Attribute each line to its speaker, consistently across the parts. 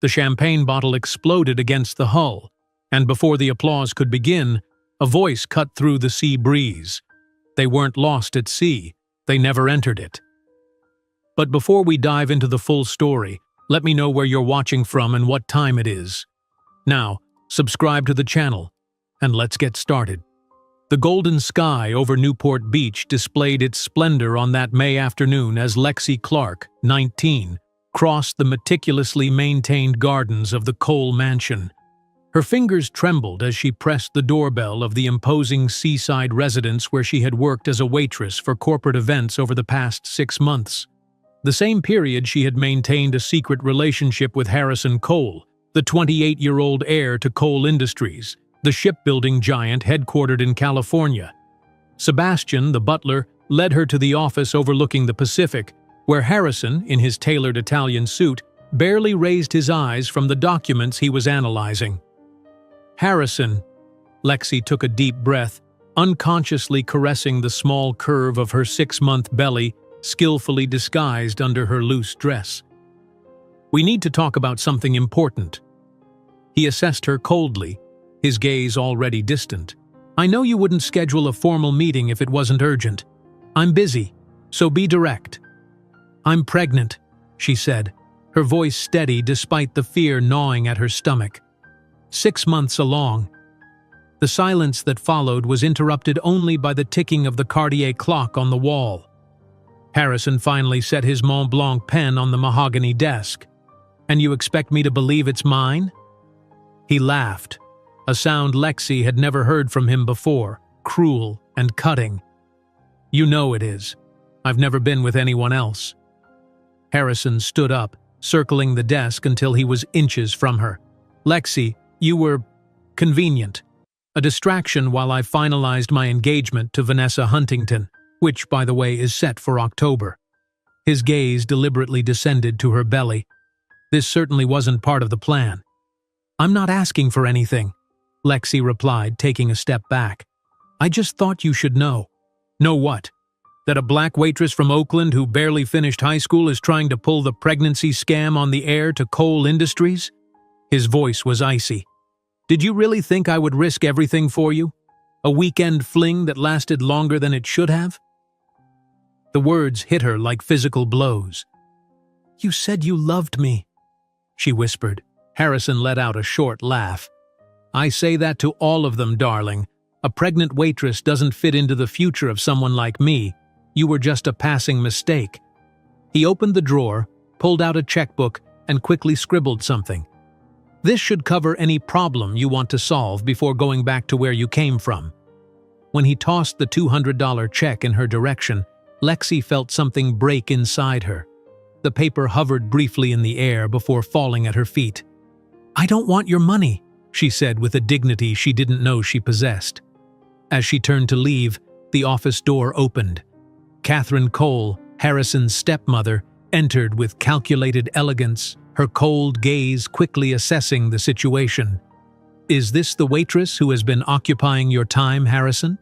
Speaker 1: The champagne bottle exploded against the hull, and before the applause could begin, a voice cut through the sea breeze. They weren't lost at sea, they never entered it. But before we dive into the full story, let me know where you're watching from and what time it is. Now, subscribe to the channel, and let's get started. The golden sky over Newport Beach displayed its splendor on that May afternoon as Lexi Clark, 19, crossed the meticulously maintained gardens of the Cole mansion. Her fingers trembled as she pressed the doorbell of the imposing seaside residence where she had worked as a waitress for corporate events over the past 6 months. The same period she had maintained a secret relationship with Harrison Cole, the 28-year-old heir to Cole Industries, the shipbuilding giant headquartered in California. Sebastian, the butler, led her to the office overlooking the Pacific, where Harrison, in his tailored Italian suit, barely raised his eyes from the documents he was analyzing. Harrison. Lexi took a deep breath, unconsciously caressing the small curve of her 6-month belly, skillfully disguised under her loose dress. "We need to talk about something important." He assessed her coldly, his gaze already distant. "I know you wouldn't schedule a formal meeting if it wasn't urgent. I'm busy, so be direct." "I'm pregnant," she said, her voice steady despite the fear gnawing at her stomach. 6 months along. The silence that followed was interrupted only by the ticking of the Cartier clock on the wall. Harrison finally set his Mont Blanc pen on the mahogany desk. "And you expect me to believe it's mine?" He laughed, a sound Lexi had never heard from him before, cruel and cutting. "You know it is. I've never been with anyone else." Harrison stood up, circling the desk until he was inches from her. "Lexi, you were convenient. A distraction while I finalized my engagement to Vanessa Huntington, which, by the way, is set for October." His gaze deliberately descended to her belly. "This certainly wasn't part of the plan." "I'm not asking for anything," Lexi replied, taking a step back. "I just thought you should know." "Know what? That a black waitress from Oakland who barely finished high school is trying to pull the pregnancy scam on the heir to Cole Industries?" His voice was icy. "Did you really think I would risk everything for you? A weekend fling that lasted longer than it should have?" The words hit her like physical blows. "You said you loved me," she whispered. Harrison let out a short laugh. "I say that to all of them, darling. A pregnant waitress doesn't fit into the future of someone like me. You were just a passing mistake." He opened the drawer, pulled out a checkbook, and quickly scribbled something. "This should cover any problem you want to solve before going back to where you came from." When he tossed the $200 check in her direction, Lexi felt something break inside her. The paper hovered briefly in the air before falling at her feet. "I don't want your money," she said with a dignity she didn't know she possessed. As she turned to leave, the office door opened. Catherine Cole, Harrison's stepmother, entered with calculated elegance, her cold gaze quickly assessing the situation. "Is this the waitress who has been occupying your time, Harrison?"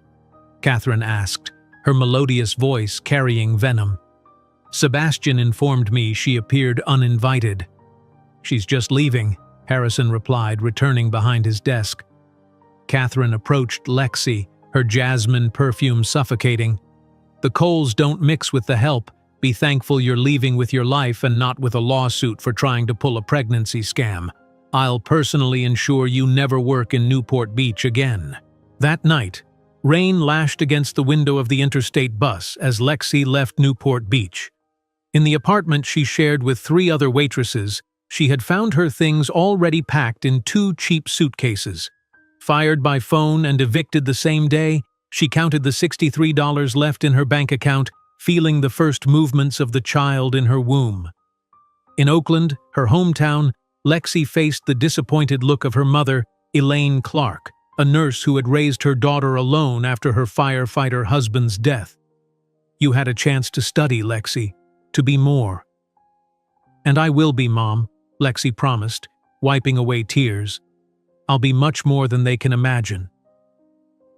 Speaker 1: Catherine asked, her melodious voice carrying venom. "Sebastian informed me she appeared uninvited." "She's just leaving," Harrison replied, returning behind his desk. Catherine approached Lexi, her jasmine perfume suffocating. "The Coles don't mix with the help. Be thankful you're leaving with your life and not with a lawsuit for trying to pull a pregnancy scam. I'll personally ensure you never work in Newport Beach again." That night, rain lashed against the window of the interstate bus as Lexi left Newport Beach. In the apartment she shared with 3 other waitresses, she had found her things already packed in 2 cheap suitcases. Fired by phone and evicted the same day, she counted the $63 left in her bank account, feeling the first movements of the child in her womb. In Oakland, her hometown, Lexi faced the disappointed look of her mother, Elaine Clark, a nurse who had raised her daughter alone after her firefighter husband's death. "You had a chance to study, Lexi, to be more." "And I will be, Mom," Lexi promised, wiping away tears. "I'll be much more than they can imagine."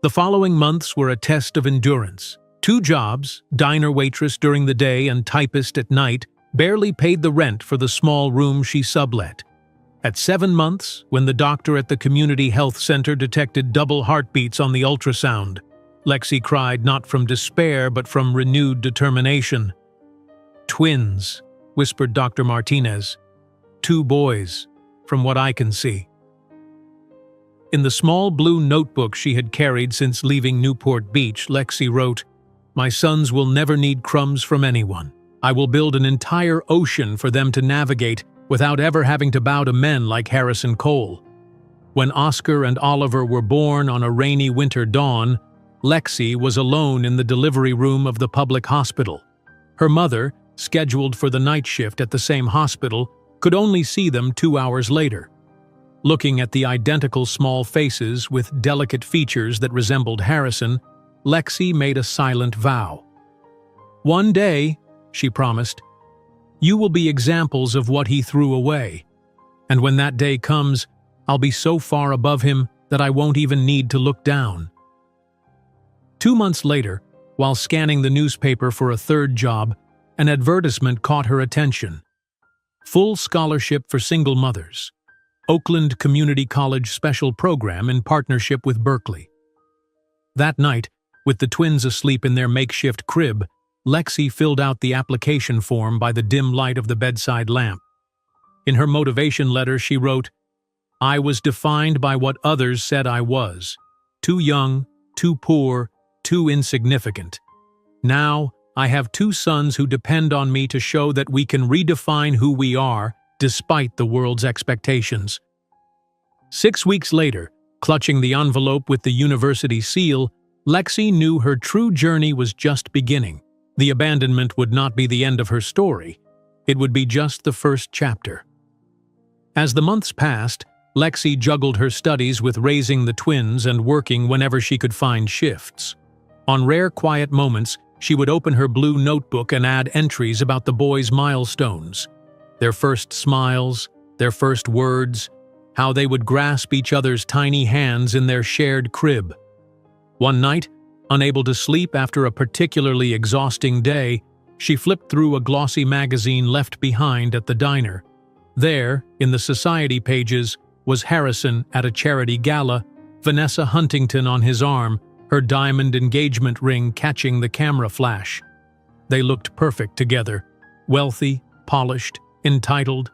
Speaker 1: The following months were a test of endurance. 2 jobs, diner waitress during the day and typist at night, barely paid the rent for the small room she sublet. At 7 months, when the doctor at the community health center detected double heartbeats on the ultrasound, Lexi cried not from despair but from renewed determination. "Twins," whispered Dr. Martinez. "2 boys, from what I can see." In the small blue notebook she had carried since leaving Newport Beach, Lexi wrote, "My sons will never need crumbs from anyone. I will build an entire ocean for them to navigate without ever having to bow to men like Harrison Cole." When Oscar and Oliver were born on a rainy winter dawn, Lexi was alone in the delivery room of the public hospital. Her mother, scheduled for the night shift at the same hospital, could only see them 2 hours later. Looking at the identical small faces with delicate features that resembled Harrison, Lexi made a silent vow. "One day," she promised, "you will be examples of what he threw away. And when that day comes, I'll be so far above him that I won't even need to look down." 2 months later, while scanning the newspaper for a third job, an advertisement caught her attention. Full scholarship for single mothers. Oakland Community College special program in partnership with Berkeley. That night, with the twins asleep in their makeshift crib, Lexi filled out the application form by the dim light of the bedside lamp. In her motivation letter, she wrote, "I was defined by what others said I was. Too young, too poor, too insignificant. Now, I have 2 sons who depend on me to show that we can redefine who we are despite the world's expectations." 6 weeks later, clutching the envelope with the university seal, Lexi knew her true journey was just beginning. The abandonment would not be the end of her story. It would be just the first chapter. As the months passed, Lexi juggled her studies with raising the twins and working whenever she could find shifts. On rare quiet moments, she would open her blue notebook and add entries about the boys' milestones. Their first smiles, their first words, how they would grasp each other's tiny hands in their shared crib. One night, unable to sleep after a particularly exhausting day, she flipped through a glossy magazine left behind at the diner. There, in the society pages, was Harrison at a charity gala, Vanessa Huntington on his arm, her diamond engagement ring catching the camera flash. They looked perfect together, wealthy, polished, entitled.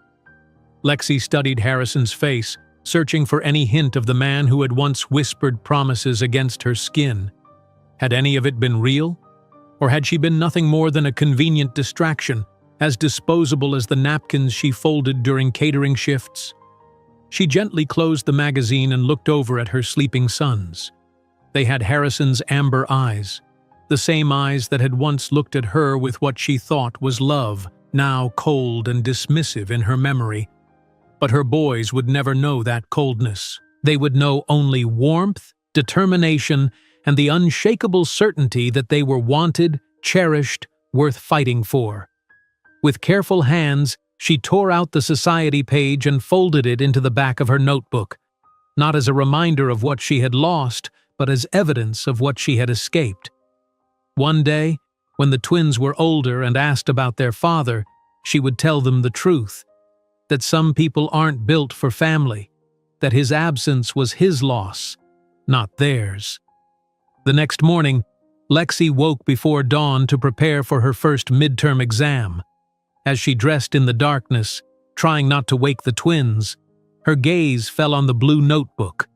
Speaker 1: Lexi studied Harrison's face, searching for any hint of the man who had once whispered promises against her skin. Had any of it been real? Or had she been nothing more than a convenient distraction, as disposable as the napkins she folded during catering shifts? She gently closed the magazine and looked over at her sleeping sons. They had Harrison's amber eyes, the same eyes that had once looked at her with what she thought was love, now cold and dismissive in her memory. But her boys would never know that coldness. They would know only warmth, determination, and the unshakable certainty that they were wanted, cherished, worth fighting for. With careful hands, she tore out the society page and folded it into the back of her notebook, not as a reminder of what she had lost, but as evidence of what she had escaped. One day, when the twins were older and asked about their father, she would tell them the truth, that some people aren't built for family, that his absence was his loss, not theirs. The next morning, Lexi woke before dawn to prepare for her first midterm exam. As she dressed in the darkness, trying not to wake the twins, her gaze fell on the blue notebook.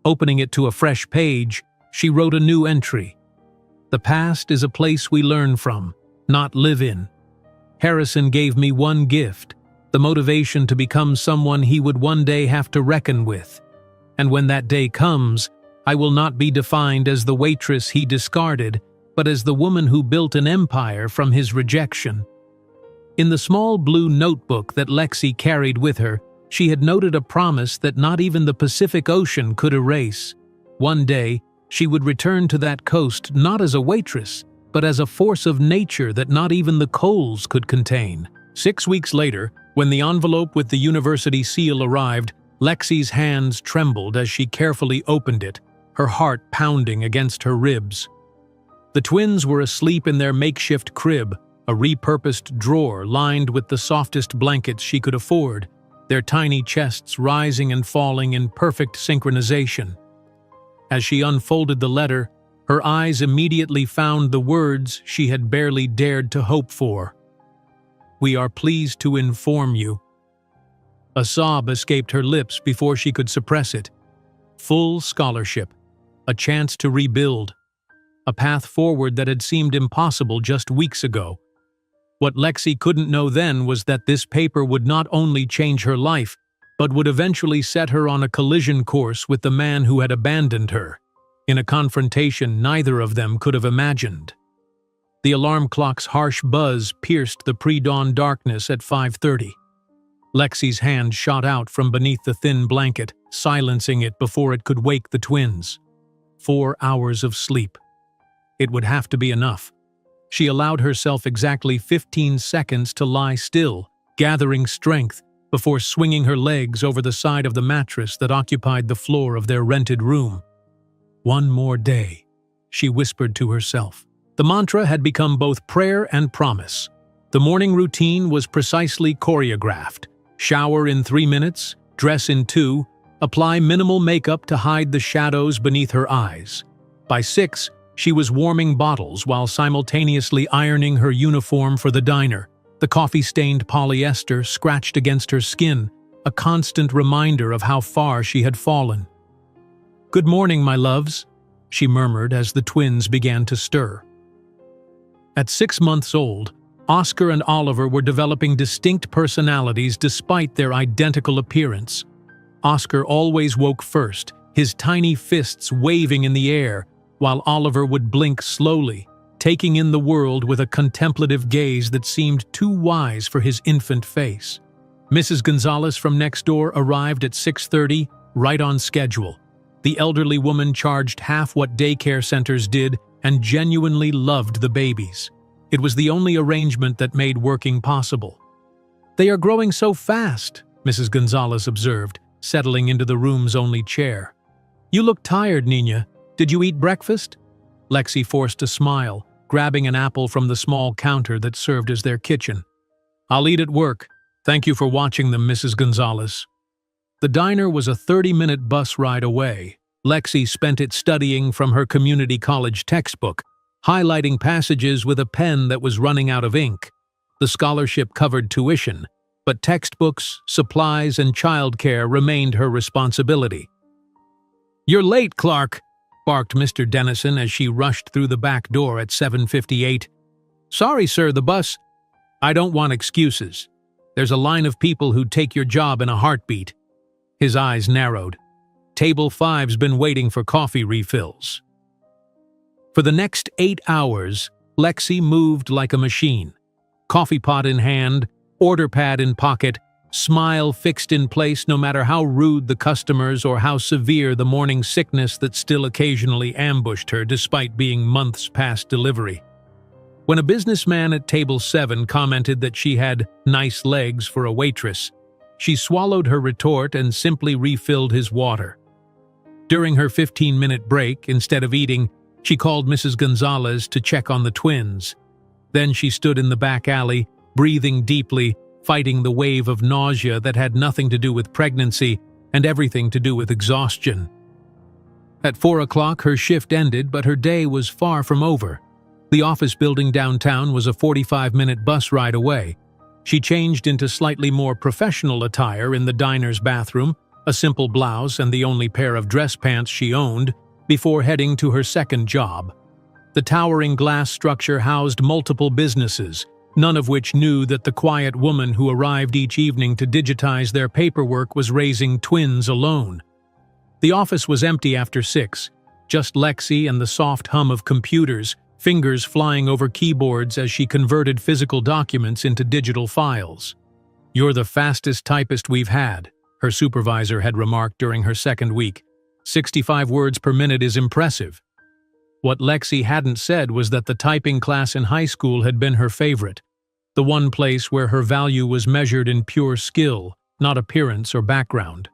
Speaker 1: Opening it to a fresh page, she wrote a new entry. "The past is a place we learn from, not live in. Harrison gave me one gift, the motivation to become someone he would one day have to reckon with. And when that day comes, I will not be defined as the waitress he discarded, but as the woman who built an empire from his rejection." In the small blue notebook that Lexi carried with her, she had noted a promise that not even the Pacific Ocean could erase. One day, she would return to that coast not as a waitress, but as a force of nature that not even the coals could contain. 6 weeks later, when the envelope with the university seal arrived, Lexi's hands trembled as she carefully opened it, her heart pounding against her ribs. The twins were asleep in their makeshift crib, a repurposed drawer lined with the softest blankets she could afford. their tiny chests rising and falling in perfect synchronization. As she unfolded the letter, her eyes immediately found the words she had barely dared to hope for. "We are pleased to inform you." A sob escaped her lips before she could suppress it. Full scholarship, a chance to rebuild, a path forward that had seemed impossible just weeks ago. What Lexi couldn't know then was that this paper would not only change her life, but would eventually set her on a collision course with the man who had abandoned her, in a confrontation neither of them could have imagined. The alarm clock's harsh buzz pierced the pre-dawn darkness at 5:30. Lexi's hand shot out from beneath the thin blanket, silencing it before it could wake the twins. 4 hours of sleep. It would have to be enough. She allowed herself exactly 15 seconds to lie still, gathering strength, before swinging her legs over the side of the mattress that occupied the floor of their rented room. "One more day," she whispered to herself. The mantra had become both prayer and promise. The morning routine was precisely choreographed. Shower in 3 minutes, dress in 2, apply minimal makeup to hide the shadows beneath her eyes. By 6, she was warming bottles while simultaneously ironing her uniform for the diner. The coffee-stained polyester scratched against her skin, a constant reminder of how far she had fallen. "Good morning, my loves," she murmured as the twins began to stir. At 6 months old, Oscar and Oliver were developing distinct personalities despite their identical appearance. Oscar always woke first, his tiny fists waving in the air, while Oliver would blink slowly, taking in the world with a contemplative gaze that seemed too wise for his infant face. Mrs. Gonzalez from next door arrived at 6:30, right on schedule. The elderly woman charged half what daycare centers did and genuinely loved the babies. It was the only arrangement that made working possible. "They are growing so fast," Mrs. Gonzalez observed, settling into the room's only chair. "You look tired, Nina. Did you eat breakfast?" Lexi forced a smile, grabbing an apple from the small counter that served as their kitchen. "I'll eat at work. Thank you for watching them, Mrs. Gonzalez." The diner was a 30-minute bus ride away. Lexi spent it studying from her community college textbook, highlighting passages with a pen that was running out of ink. The scholarship covered tuition, but textbooks, supplies, and childcare remained her responsibility. "You're late, Clark," barked Mr. Dennison as she rushed through the back door at 7:58. "Sorry, sir, the bus—" "I don't want excuses. There's a line of people who'd take your job in a heartbeat." His eyes narrowed. "Table 5's been waiting for coffee refills." For the next 8 hours, Lexi moved like a machine. Coffee pot in hand, order pad in pocket, smile fixed in place no matter how rude the customers or how severe the morning sickness that still occasionally ambushed her despite being months past delivery. When a businessman at table 7 commented that she had nice legs for a waitress, she swallowed her retort and simply refilled his water. During her 15-minute break, instead of eating, she called Mrs. Gonzalez to check on the twins. Then she stood in the back alley, breathing deeply, fighting the wave of nausea that had nothing to do with pregnancy and everything to do with exhaustion. At 4 o'clock, her shift ended, but her day was far from over. The office building downtown was a 45-minute bus ride away. She changed into slightly more professional attire in the diner's bathroom, a simple blouse and the only pair of dress pants she owned, before heading to her second job. The towering glass structure housed multiple businesses, none of which knew that the quiet woman who arrived each evening to digitize their paperwork was raising twins alone. The office was empty after 6, just Lexi and the soft hum of computers, fingers flying over keyboards as she converted physical documents into digital files. "You're the fastest typist we've had," her supervisor had remarked during her second week. 65 words per minute is impressive. What Lexi hadn't said was that the typing class in high school had been her favorite, the one place where her value was measured in pure skill, not appearance or background.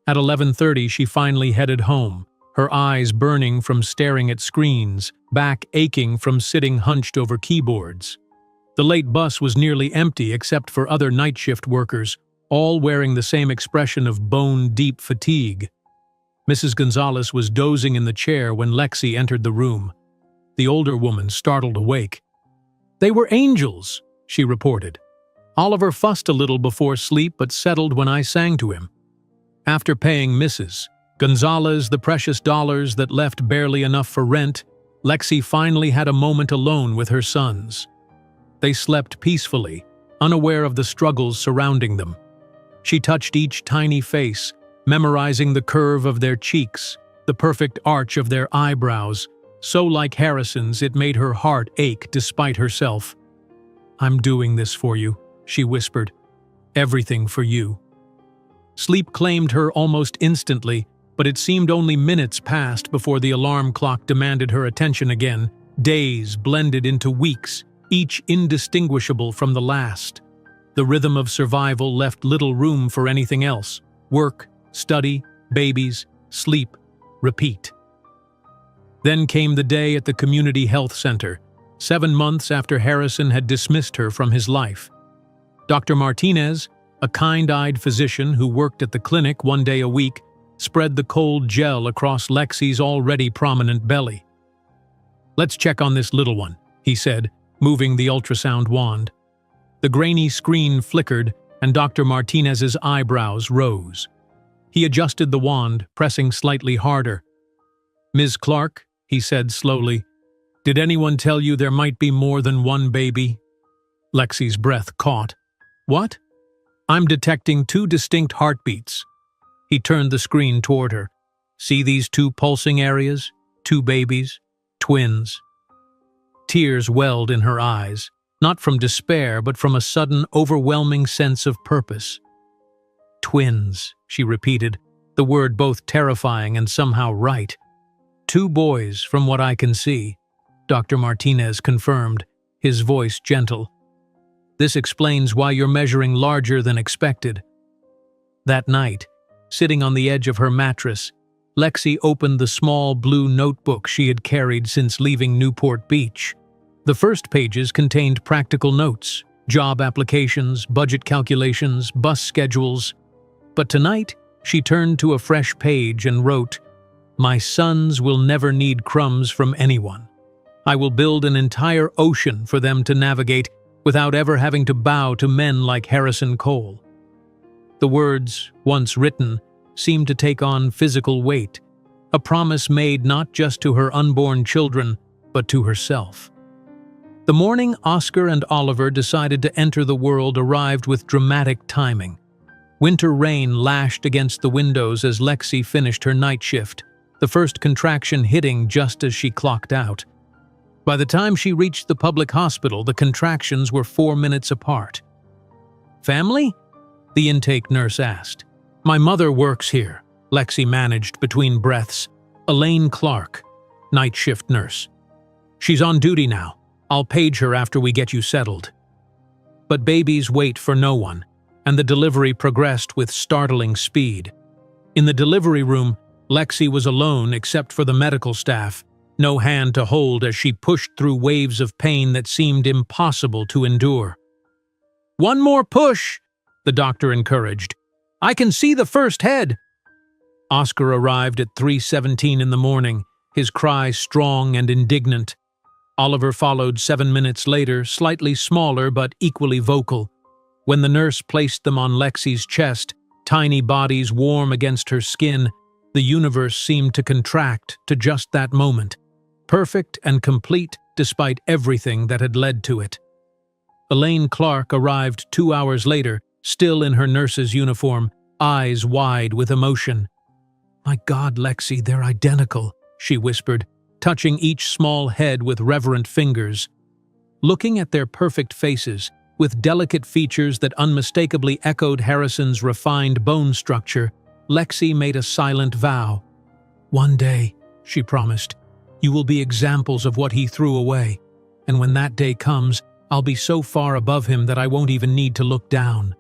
Speaker 1: At 11:30, she finally headed home, her eyes burning from staring at screens, back aching from sitting hunched over keyboards. The late bus was nearly empty except for other night shift workers, all wearing the same expression of bone-deep fatigue. Mrs. Gonzalez was dozing in the chair when Lexi entered the room. The older woman startled awake. "They were angels," she reported. "Oliver fussed a little before sleep but settled when I sang to him." After paying Mrs. Gonzalez the precious dollars that left barely enough for rent, Lexi finally had a moment alone with her sons. They slept peacefully, unaware of the struggles surrounding them. She touched each tiny face, memorizing the curve of their cheeks, the perfect arch of their eyebrows. So like Harrison's, it made her heart ache despite herself. "I'm doing this for you," she whispered. "Everything for you." Sleep claimed her almost instantly, but it seemed only minutes passed before the alarm clock demanded her attention again. Days blended into weeks, each indistinguishable from the last. The rhythm of survival left little room for anything else. Work, study, babies, sleep, repeat. Then came the day at the community health center, 7 months after Harrison had dismissed her from his life. Dr. Martinez, a kind-eyed physician who worked at the clinic 1 day a week, spread the cold gel across Lexi's already prominent belly. "Let's check on this little one," he said, moving the ultrasound wand. The grainy screen flickered, and Dr. Martinez's eyebrows rose. He adjusted the wand, pressing slightly harder. "Ms. Clark," he said slowly, "did anyone tell you there might be more than one baby?" Lexi's breath caught. "What?" "I'm detecting 2 distinct heartbeats." He turned the screen toward her. "See these 2 pulsing areas? 2 babies. Twins." Tears welled in her eyes, not from despair but from a sudden, overwhelming sense of purpose. "Twins," she repeated, the word both terrifying and somehow right. "2 boys, from what I can see," Dr. Martinez confirmed, his voice gentle. "This explains why you're measuring larger than expected." That night, sitting on the edge of her mattress, Lexi opened the small blue notebook she had carried since leaving Newport Beach. The first pages contained practical notes, job applications, budget calculations, bus schedules. But tonight, she turned to a fresh page and wrote, "My sons will never need crumbs from anyone. I will build an entire ocean for them to navigate without ever having to bow to men like Harrison Cole." The words, once written, seemed to take on physical weight, a promise made not just to her unborn children, but to herself. The morning Oscar and Oliver decided to enter the world arrived with dramatic timing. Winter rain lashed against the windows as Lexi finished her night shift, the first contraction hitting just as she clocked out. By the time she reached the public hospital, the contractions were 4 minutes apart. "Family?" the intake nurse asked. "My mother works here," Lexi managed between breaths. "Elaine Clark, night shift nurse. She's on duty now. I'll page her after we get you settled." But babies wait for no one, and the delivery progressed with startling speed. In the delivery room, Lexi was alone except for the medical staff, no hand to hold as she pushed through waves of pain that seemed impossible to endure. "One more push," the doctor encouraged. "I can see the first head." Oscar arrived at 3:17 in the morning, his cry strong and indignant. Oliver followed 7 minutes later, slightly smaller but equally vocal. When the nurse placed them on Lexi's chest, tiny bodies warm against her skin, the universe seemed to contract to just that moment, perfect and complete despite everything that had led to it. Elaine Clark arrived 2 hours later, still in her nurse's uniform, eyes wide with emotion. "My God, Lexi, they're identical," she whispered, touching each small head with reverent fingers. Looking at their perfect faces, with delicate features that unmistakably echoed Harrison's refined bone structure, Lexi made a silent vow. "One day," she promised, "you will be examples of what he threw away, and when that day comes, I'll be so far above him that I won't even need to look down."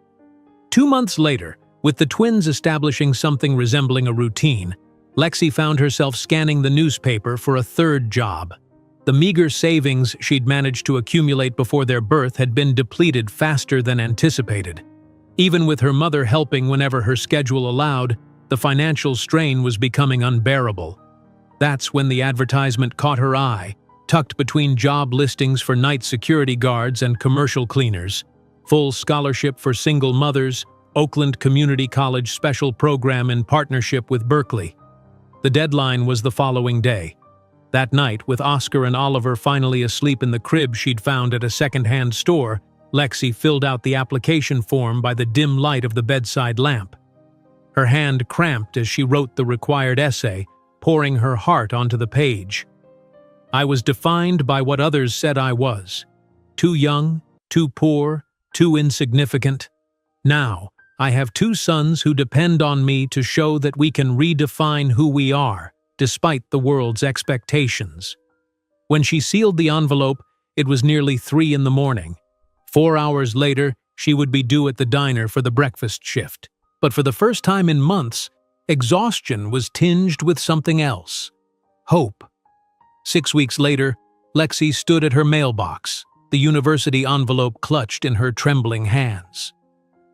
Speaker 1: 2 months later, with the twins establishing something resembling a routine, Lexi found herself scanning the newspaper for a third job. The meager savings she'd managed to accumulate before their birth had been depleted faster than anticipated. Even with her mother helping whenever her schedule allowed, the financial strain was becoming unbearable. That's when the advertisement caught her eye, tucked between job listings for night security guards and commercial cleaners. Full scholarship for single mothers, Oakland Community College special program in partnership with Berkeley. The deadline was the following day. That night, with Oscar and Oliver finally asleep in the crib she'd found at a second-hand store, Lexi filled out the application form by the dim light of the bedside lamp. Her hand cramped as she wrote the required essay, pouring her heart onto the page. I was defined by what others said I was. Too young, too poor, too insignificant. Now, I have 2 sons who depend on me to show that we can redefine who we are, despite the world's expectations. When she sealed the envelope, it was nearly 3 in the morning. 4 hours later, she would be due at the diner for the breakfast shift. But for the first time in months, exhaustion was tinged with something else. Hope. 6 weeks later, Lexi stood at her mailbox, the university envelope clutched in her trembling hands.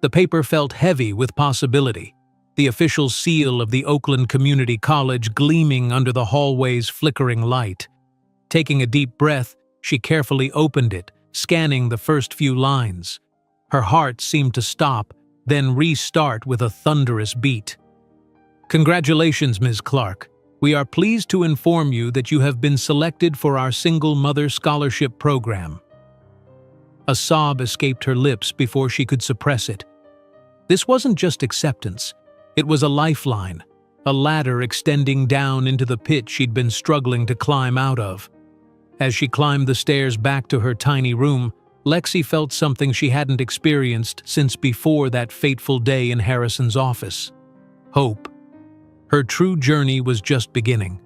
Speaker 1: The paper felt heavy with possibility, the official seal of the Oakland Community College gleaming under the hallway's flickering light. Taking a deep breath, she carefully opened it, scanning the first few lines. Her heart seemed to stop, then restart with a thunderous beat. Congratulations, Ms. Clark. We are pleased to inform you that you have been selected for our Single Mother Scholarship Program. A sob escaped her lips before she could suppress it. This wasn't just acceptance. It was a lifeline, a ladder extending down into the pit she'd been struggling to climb out of. As she climbed the stairs back to her tiny room, Lexi felt something she hadn't experienced since before that fateful day in Harrison's office. Hope. Her true journey was just beginning.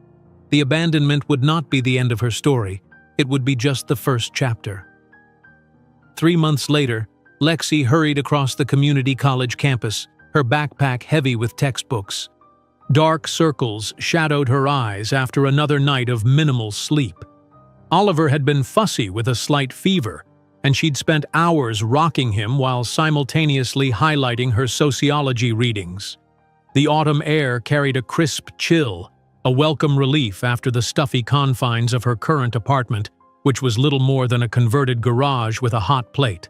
Speaker 1: The abandonment would not be the end of her story. It would be just the first chapter. 3 months later, Lexi hurried across the community college campus, her backpack heavy with textbooks. Dark circles shadowed her eyes after another night of minimal sleep. Oliver had been fussy with a slight fever, and she'd spent hours rocking him while simultaneously highlighting her sociology readings. The autumn air carried a crisp chill, a welcome relief after the stuffy confines of her current apartment, which was little more than a converted garage with a hot plate.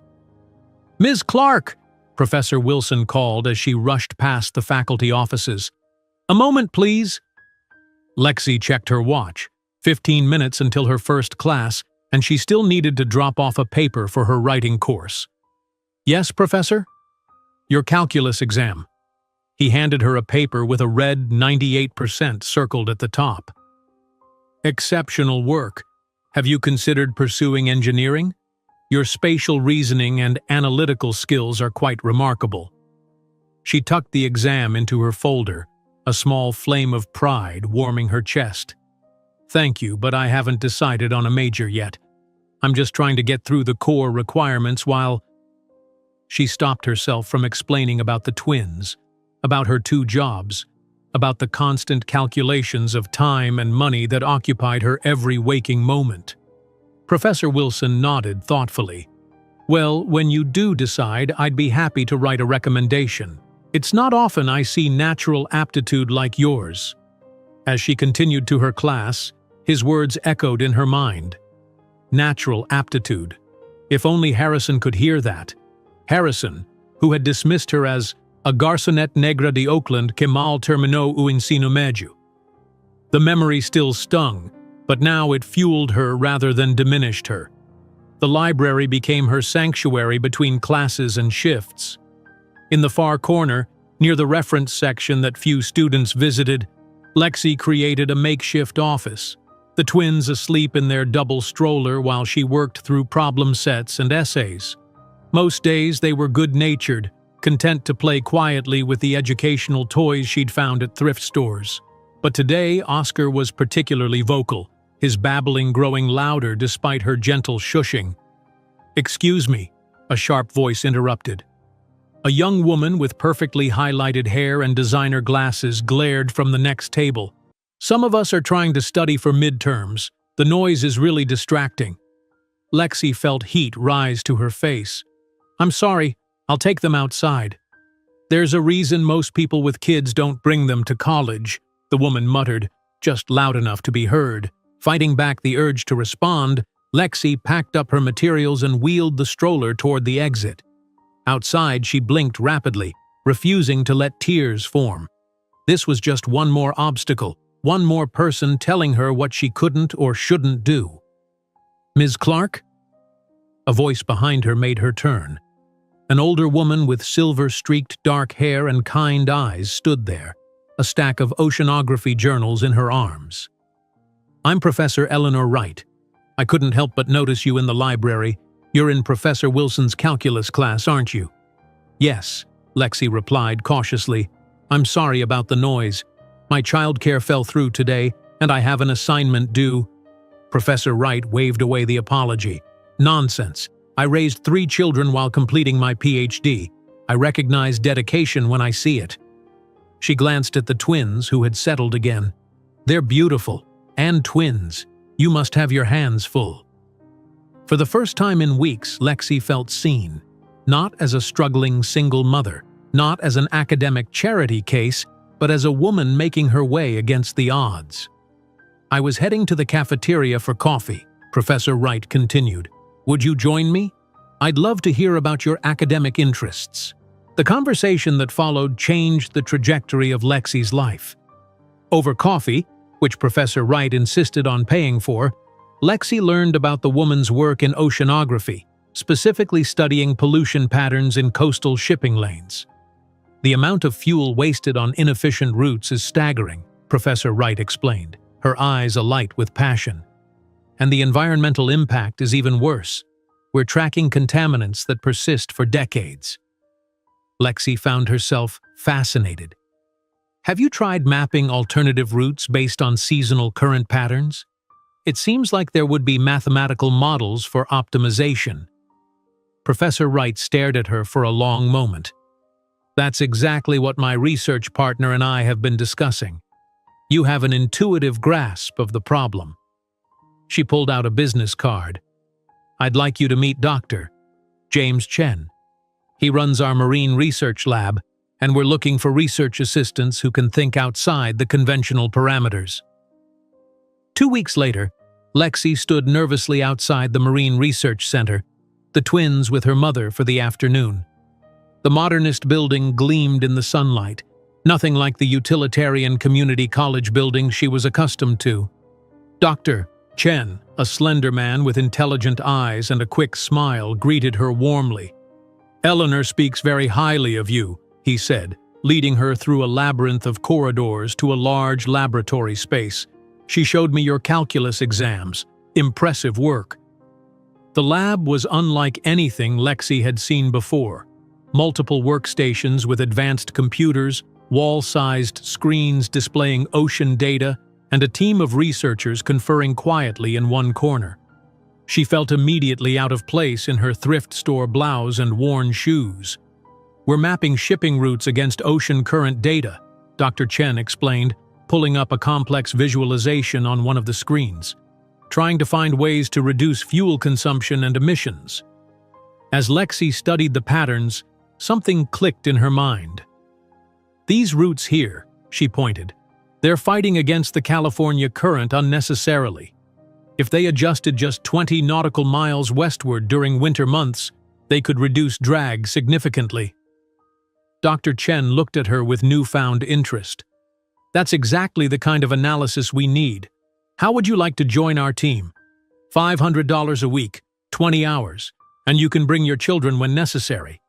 Speaker 1: "Ms. Clark!" Professor Wilson called as she rushed past the faculty offices. "A moment, please." Lexi checked her watch. 15 minutes until her first class, and she still needed to drop off a paper for her writing course. "Yes, Professor?" "Your calculus exam." He handed her a paper with a red 98% circled at the top. "Exceptional work. Have you considered pursuing engineering? Your spatial reasoning and analytical skills are quite remarkable." She tucked the exam into her folder, a small flame of pride warming her chest. "Thank you, but I haven't decided on a major yet. I'm just trying to get through the core requirements while—" She stopped herself from explaining about the twins, about her 2 jobs, about the constant calculations of time and money that occupied her every waking moment. Professor Wilson nodded thoughtfully. "Well, when you do decide, I'd be happy to write a recommendation. It's not often I see natural aptitude like yours." As she continued to her class, his words echoed in her mind. Natural aptitude. If only Harrison could hear that. Harrison, who had dismissed her as a garçonnette negra de Oakland que mal terminó o ensino médio. The memory still stung, but now it fueled her rather than diminished her. The library became her sanctuary between classes and shifts. In the far corner, near the reference section that few students visited, Lexi created a makeshift office, the twins asleep in their double stroller while she worked through problem sets and essays. Most days they were good-natured, content to play quietly with the educational toys she'd found at thrift stores. But today, Oscar was particularly vocal, his babbling growing louder despite her gentle shushing. "Excuse me," a sharp voice interrupted. A young woman with perfectly highlighted hair and designer glasses glared from the next table. "Some of us are trying to study for midterms. The noise is really distracting." Lexi felt heat rise to her face. "I'm sorry, I'll take them outside." "There's a reason most people with kids don't bring them to college," the woman muttered, just loud enough to be heard. Fighting back the urge to respond, Lexi packed up her materials and wheeled the stroller toward the exit. Outside, she blinked rapidly, refusing to let tears form. This was just one more obstacle, one more person telling her what she couldn't or shouldn't do. "Ms. Clark?" A voice behind her made her turn. An older woman with silver-streaked dark hair and kind eyes stood there, a stack of oceanography journals in her arms. "I'm Professor Eleanor Wright. I couldn't help but notice you in the library. You're in Professor Wilson's calculus class, aren't you?" "Yes," Lexi replied cautiously. "I'm sorry about the noise. My childcare fell through today, and I have an assignment due." Professor Wright waved away the apology. "Nonsense. I raised 3 children while completing my PhD. I recognize dedication when I see it." She glanced at the twins, who had settled again. "They're beautiful, and twins. You must have your hands full." For the first time in weeks, Lexi felt seen. Not as a struggling single mother, not as an academic charity case, but as a woman making her way against the odds. "I was heading to the cafeteria for coffee," Professor Wright continued. "Would you join me? I'd love to hear about your academic interests." The conversation that followed changed the trajectory of Lexi's life. Over coffee, which Professor Wright insisted on paying for, Lexi learned about the woman's work in oceanography, specifically studying pollution patterns in coastal shipping lanes. "The amount of fuel wasted on inefficient routes is staggering," Professor Wright explained, her eyes alight with passion. "And the environmental impact is even worse. We're tracking contaminants that persist for decades." Lexi found herself fascinated. "Have you tried mapping alternative routes based on seasonal current patterns? It seems like there would be mathematical models for optimization." Professor Wright stared at her for a long moment. "That's exactly what my research partner and I have been discussing. You have an intuitive grasp of the problem." She pulled out a business card. "I'd like you to meet Dr. James Chen. He runs our marine research lab, and we're looking for research assistants who can think outside the conventional parameters." 2 weeks later, Lexi stood nervously outside the Marine Research Center, the twins with her mother for the afternoon. The modernist building gleamed in the sunlight, nothing like the utilitarian community college building she was accustomed to. Dr. Chen, a slender man with intelligent eyes and a quick smile, greeted her warmly. "Eleanor speaks very highly of you," he said, leading her through a labyrinth of corridors to a large laboratory space. "She showed me your calculus exams. Impressive work." The lab was unlike anything Lexi had seen before. Multiple workstations with advanced computers, wall-sized screens displaying ocean data, and a team of researchers conferring quietly in one corner. She felt immediately out of place in her thrift store blouse and worn shoes. "We're mapping shipping routes against ocean current data," Dr. Chen explained, pulling up a complex visualization on one of the screens, "trying to find ways to reduce fuel consumption and emissions." As Lexi studied the patterns, something clicked in her mind. "These routes here," she pointed, "they're fighting against the California current unnecessarily. If they adjusted just 20 nautical miles westward during winter months, they could reduce drag significantly." Dr. Chen looked at her with newfound interest. "That's exactly the kind of analysis we need. How would you like to join our team? $500 a week, 20 hours, and you can bring your children when necessary.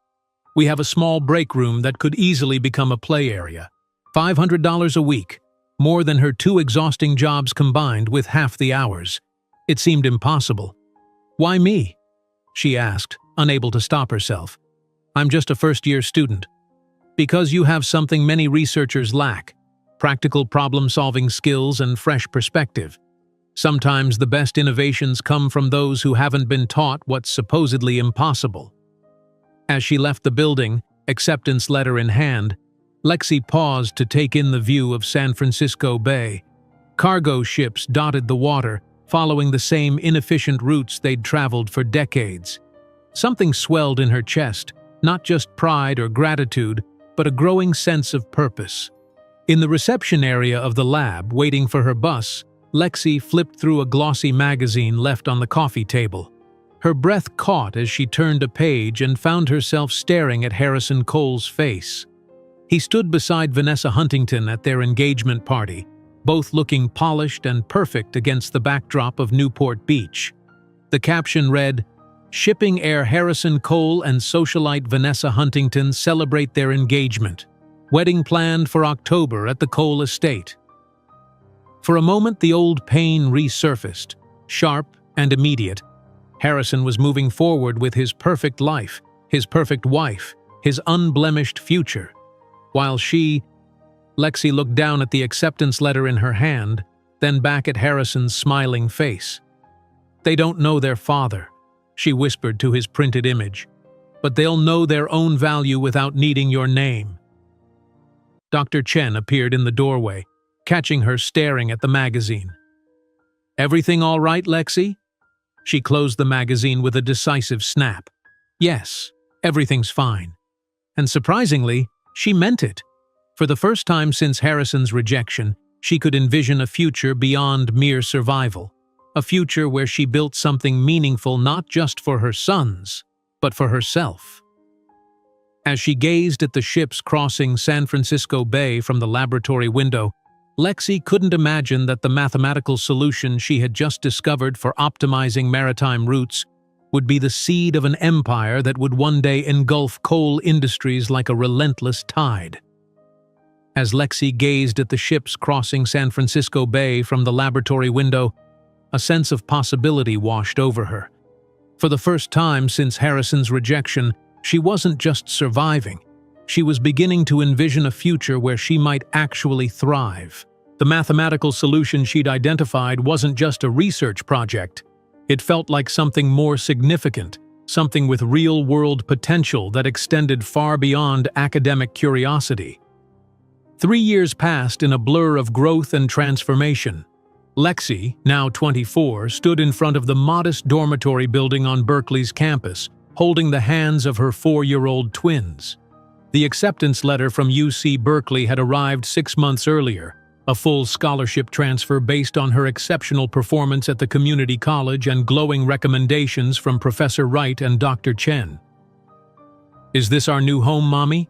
Speaker 1: We have a small break room that could easily become a play area. $500 a week, more than her 2 exhausting jobs combined with half the hours." It seemed impossible. "Why me?" she asked, unable to stop herself. "I'm just a first-year student." "Because you have something many researchers lack: practical problem-solving skills and fresh perspective. Sometimes the best innovations come from those who haven't been taught what's supposedly impossible." As she left the building, acceptance letter in hand, Lexi paused to take in the view of San Francisco Bay. Cargo ships dotted the water, following the same inefficient routes they'd traveled for decades. Something swelled in her chest, not just pride or gratitude, but a growing sense of purpose. In the reception area of the lab, waiting for her bus, Lexi flipped through a glossy magazine left on the coffee table. Her breath caught as she turned a page and found herself staring at Harrison Cole's face. He stood beside Vanessa Huntington at their engagement party, both looking polished and perfect against the backdrop of Newport Beach. The caption read, "Shipping heir Harrison Cole and socialite Vanessa Huntington celebrate their engagement. Wedding planned for October at the Cole estate." For a moment, the old pain resurfaced, sharp and immediate. Harrison was moving forward with his perfect life, his perfect wife, his unblemished future. While Lexi looked down at the acceptance letter in her hand, then back at Harrison's smiling face. "They don't know their father," she whispered to his printed image, "but they'll know their own value without needing your name." Dr. Chen appeared in the doorway, catching her staring at the magazine. "Everything all right, Lexi?" She closed the magazine with a decisive snap. "Yes, everything's fine." And surprisingly, she meant it. For the first time since Harrison's rejection, she could envision a future beyond mere survival. A future where she built something meaningful not just for her sons, but for herself. As she gazed at the ships crossing San Francisco Bay from the laboratory window, Lexi couldn't imagine that the mathematical solution she had just discovered for optimizing maritime routes would be the seed of an empire that would one day engulf coal industries like a relentless tide. As Lexi gazed at the ships crossing San Francisco Bay from the laboratory window, a sense of possibility washed over her. For the first time since Harrison's rejection, she wasn't just surviving. She was beginning to envision a future where she might actually thrive. The mathematical solution she'd identified wasn't just a research project. It felt like something more significant, something with real-world potential that extended far beyond academic curiosity. 3 years passed in a blur of growth and transformation. Lexi, now 24, stood in front of the modest dormitory building on Berkeley's campus, holding the hands of her 4-year-old twins. The acceptance letter from UC Berkeley had arrived 6 months earlier, a full scholarship transfer based on her exceptional performance at the community college and glowing recommendations from Professor Wright and Dr. Chen. "Is this our new home, Mommy?"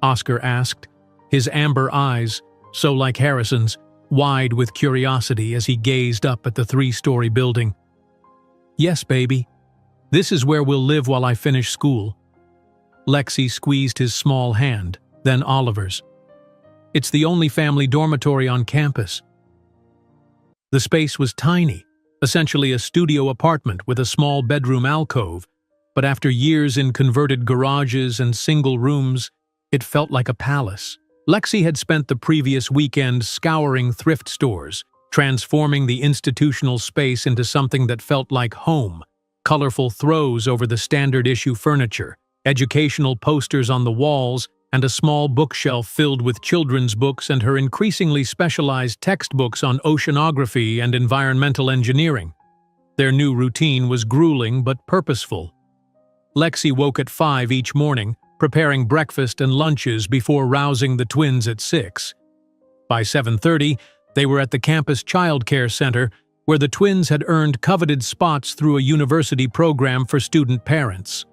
Speaker 1: Oscar asked, his amber eyes, so like Harrison's, wide with curiosity as he gazed up at the 3-story building. "Yes, baby. This is where we'll live while I finish school." Lexi squeezed his small hand, then Oliver's. "It's the only family dormitory on campus." The space was tiny, essentially a studio apartment with a small bedroom alcove, but after years in converted garages and single rooms, it felt like a palace. Lexi had spent the previous weekend scouring thrift stores, transforming the institutional space into something that felt like home. Colorful throws over the standard-issue furniture, educational posters on the walls, and a small bookshelf filled with children's books and her increasingly specialized textbooks on oceanography and environmental engineering. Their new routine was grueling but purposeful. Lexi woke at 5 each morning, preparing breakfast and lunches before rousing the twins at 6. By 7:30, they were at the campus childcare center, where the twins had earned coveted spots through a university program for student parents.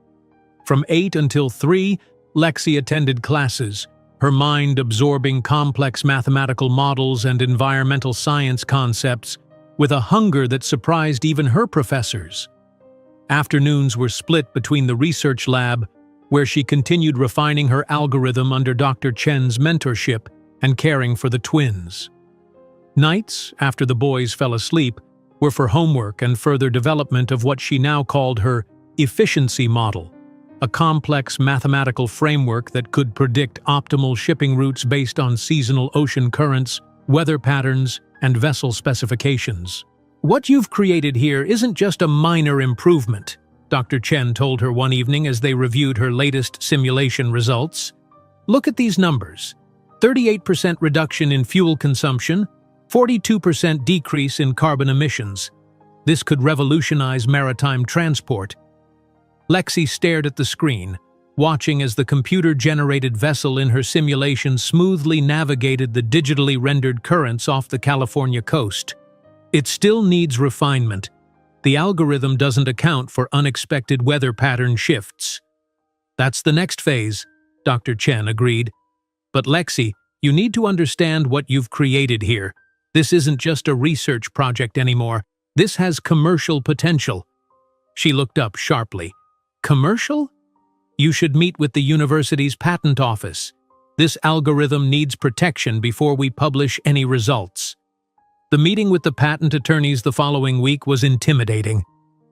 Speaker 1: From 8 until 3, Lexi attended classes, her mind absorbing complex mathematical models and environmental science concepts, with a hunger that surprised even her professors. Afternoons were split between the research lab, where she continued refining her algorithm under Dr. Chen's mentorship, and caring for the twins. Nights, after the boys fell asleep, were for homework and further development of what she now called her efficiency model, a complex mathematical framework that could predict optimal shipping routes based on seasonal ocean currents, weather patterns, and vessel specifications. "What you've created here isn't just a minor improvement," Dr. Chen told her one evening as they reviewed her latest simulation results. "Look at these numbers. 38% reduction in fuel consumption, 42% decrease in carbon emissions. This could revolutionize maritime transport." Lexi stared at the screen, watching as the computer-generated vessel in her simulation smoothly navigated the digitally rendered currents off the California coast. It still needs refinement. The algorithm doesn't account for unexpected weather pattern shifts. That's the next phase, Dr. Chen agreed. But Lexi, you need to understand what you've created here. This isn't just a research project anymore. This has commercial potential. She looked up sharply. Commercial? You should meet with the university's patent office. This algorithm needs protection before we publish any results. The meeting with the patent attorneys the following week was intimidating.